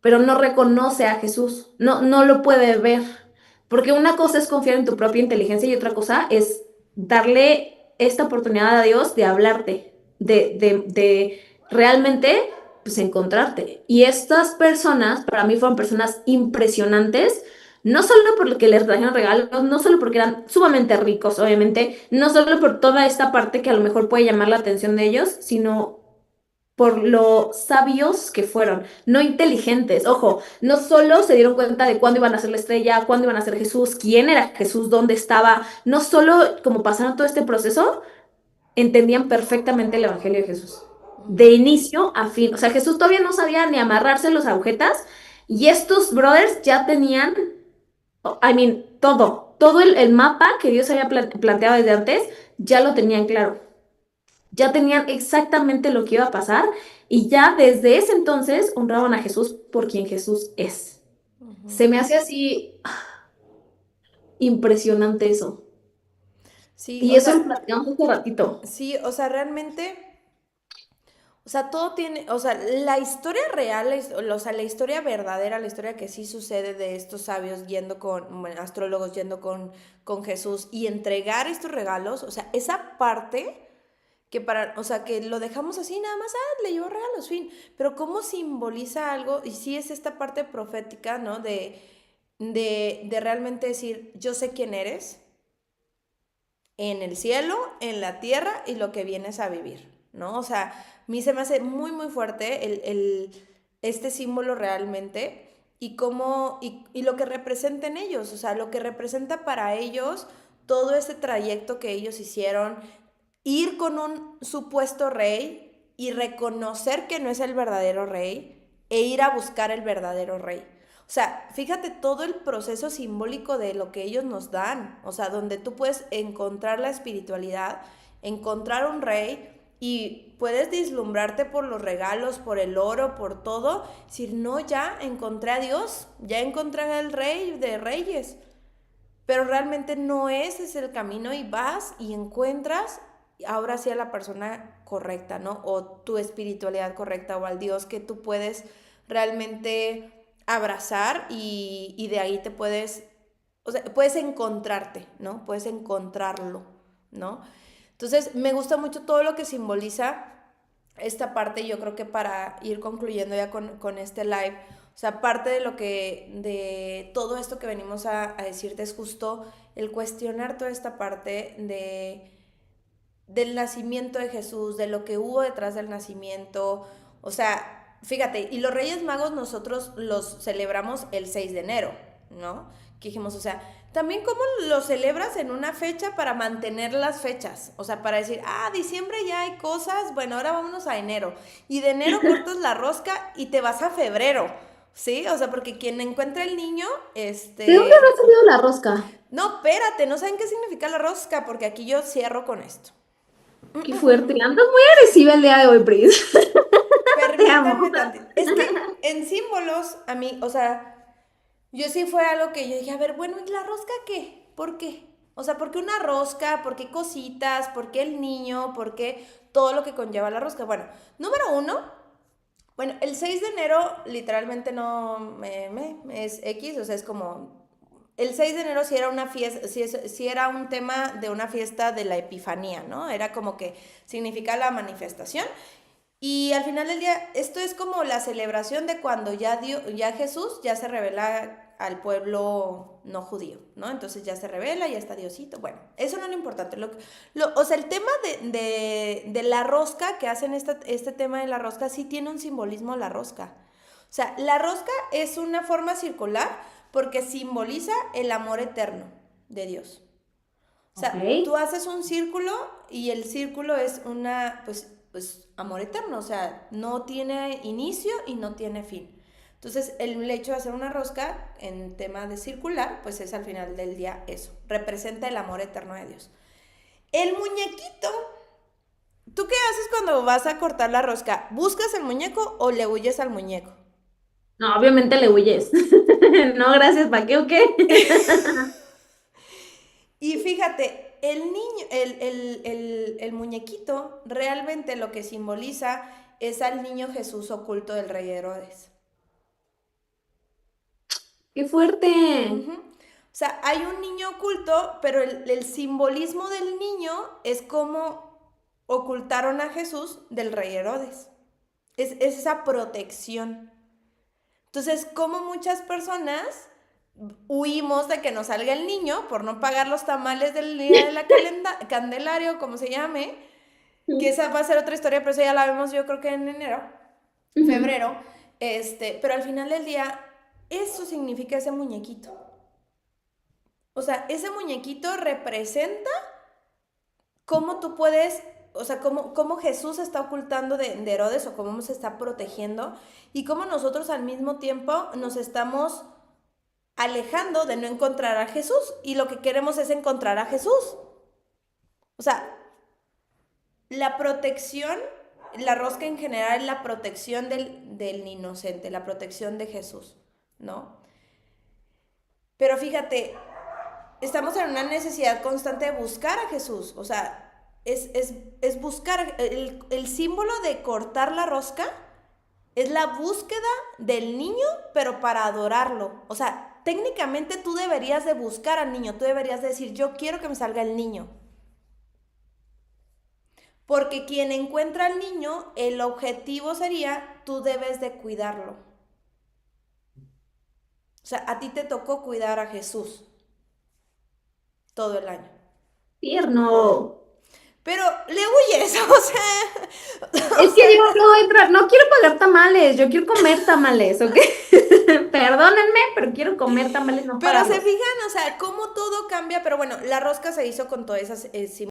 pero no reconoce a Jesús, no lo puede ver. Porque una cosa es confiar en tu propia inteligencia y otra cosa es darle esta oportunidad a Dios de hablarte, de realmente pues, encontrarte. Y estas personas, para mí, fueron personas impresionantes, no solo por lo que les trajeron regalos, no solo porque eran sumamente ricos, obviamente, no solo por toda esta parte que a lo mejor puede llamar la atención de ellos, sino por lo sabios que fueron, no inteligentes. Ojo, no solo se dieron cuenta de cuándo iban a ser la estrella, cuándo iban a ser Jesús, quién era Jesús, dónde estaba, no solo como pasaron todo este proceso, entendían perfectamente el Evangelio de Jesús. De Ujú. inicio a fin. O sea, Jesús todavía no sabía ni amarrarse los agujetas y estos brothers ya tenían, todo el mapa que Dios había planteado desde antes, ya lo tenían claro. Ya tenían exactamente lo que iba a pasar y ya desde ese entonces honraban a Jesús por quien Jesús es. Ujú. Se me hace así impresionante eso. Sí, Y o eso lo sea, platicamos hace ratito. sí, o sea, realmente, o sea, todo tiene, o sea, la historia real, o sea, la historia verdadera, la historia que sí sucede de estos sabios yendo con, bueno, astrólogos yendo con Jesús y entregar estos regalos, o sea, esa parte que para, o sea, que lo dejamos así nada más, le llevó regalos, fin, pero cómo simboliza algo, y sí es esta parte profética, ¿no? De realmente decir, yo sé quién eres, en el cielo, en la tierra y lo que vienes a vivir, ¿no? O sea, a mí se me hace muy, muy fuerte este símbolo realmente y cómo, y lo que representa en ellos, o sea, lo que representa para ellos todo ese trayecto que ellos hicieron, ir con un supuesto rey y reconocer que no es el verdadero rey e ir a buscar el verdadero rey. O sea, fíjate todo el proceso simbólico de lo que ellos nos dan, o sea, donde tú puedes encontrar la espiritualidad, encontrar un rey y puedes deslumbrarte por los regalos, por el oro, por todo, decir, no, ya encontré a Dios, ya encontré al rey de reyes, pero realmente no ese es el camino y vas y encuentras ahora sí a la persona correcta, ¿no? O tu espiritualidad correcta o al Dios que tú puedes realmente abrazar y de ahí te puedes, o sea, puedes encontrarte, ¿no? Puedes encontrarlo, ¿no? Entonces, me gusta mucho todo lo que simboliza esta parte, yo creo que para ir concluyendo ya con este live, o sea, parte de lo que, de todo esto que venimos a decirte es justo el cuestionar toda esta parte del nacimiento de Jesús, de lo que hubo detrás del nacimiento, o sea, fíjate, y los Reyes Magos nosotros los celebramos el 6 de enero, ¿no? Que dijimos, o sea, también cómo lo celebras en una fecha para mantener las fechas, o sea, para decir, diciembre ya hay cosas, bueno, ahora vámonos a enero, y de enero cortas la rosca y te vas a febrero, ¿sí? O sea, porque quien encuentra el niño, ¿De dónde habrá salido la rosca? no, espérate, no saben qué significa la rosca, porque aquí yo cierro con esto. Qué fuerte. Andas muy agresiva el día de hoy, Pris. Te Permítanme amo. tantito. Es que en símbolos, a mí, o sea, yo sí fue algo que yo dije, a ver, bueno, ¿y la rosca qué? ¿Por qué? O sea, ¿por qué una rosca? ¿Por qué cositas? ¿Por qué el niño? ¿Por qué todo lo que conlleva la rosca? Bueno, número uno, bueno, el 6 de enero literalmente no es X, o sea, es como... El 6 de enero sí era una fiesta, sí era un tema de una fiesta de la Epifanía, ¿no? Era como que significa la manifestación. Y al final del día, esto es como la celebración de cuando ya Jesús ya se revela al pueblo no judío, ¿no? Entonces ya se revela, ya está Diosito. Bueno, eso no es lo importante. O sea, el tema de la rosca, que hacen este tema de la rosca, sí tiene un simbolismo la rosca. O sea, la rosca es una forma circular porque simboliza el amor eterno de Dios. O Ok. sea, tú haces un círculo y el círculo es pues amor eterno, o sea, no tiene inicio y no tiene fin. Entonces, el hecho de hacer una rosca en tema de circular, pues es al final del día eso, representa el amor eterno de Dios. El muñequito, ¿tú qué haces cuando vas a cortar la rosca? ¿Buscas el muñeco o le huyes al muñeco? No, obviamente le huyes. No, gracias, ¿para qué o qué? Y fíjate, el niño, el muñequito realmente lo que simboliza es al niño Jesús oculto del rey Herodes. ¡Qué fuerte! Ujú. O sea, hay un niño oculto, pero el simbolismo del niño es como ocultaron a Jesús del rey Herodes. Es esa protección. Entonces, como muchas personas huimos de que nos salga el niño por no pagar los tamales del día de la Candelario, como se llame, que esa va a ser otra historia, pero eso ya la vemos yo creo que en enero, Ujú. febrero, pero al final del día, eso significa ese muñequito. O sea, ese muñequito representa cómo tú puedes, o sea, cómo Jesús se está ocultando de Herodes o cómo se está protegiendo y cómo nosotros al mismo tiempo nos estamos alejando de no encontrar a Jesús y lo que queremos es encontrar a Jesús. O sea, la protección, la rosca en general es la protección del inocente, la protección de Jesús, ¿no? Pero fíjate, estamos en una necesidad constante de buscar a Jesús. O sea, es buscar. El símbolo de cortar la rosca es la búsqueda del niño, pero para adorarlo. O sea, técnicamente tú deberías de buscar al niño. Tú deberías de decir, yo quiero que me salga el niño. Porque quien encuentra al niño, el objetivo sería, tú debes de cuidarlo. O sea, a ti te tocó cuidar a Jesús todo el año. Tierno. Pero le huyes, o sea, Es que yo no no quiero pagar tamales, yo quiero comer tamales, ¿ok? Perdónenme, pero quiero comer tamales, no pero se pagarlos. fijan, o sea, cómo todo cambia, pero bueno, la rosca se hizo con todas esas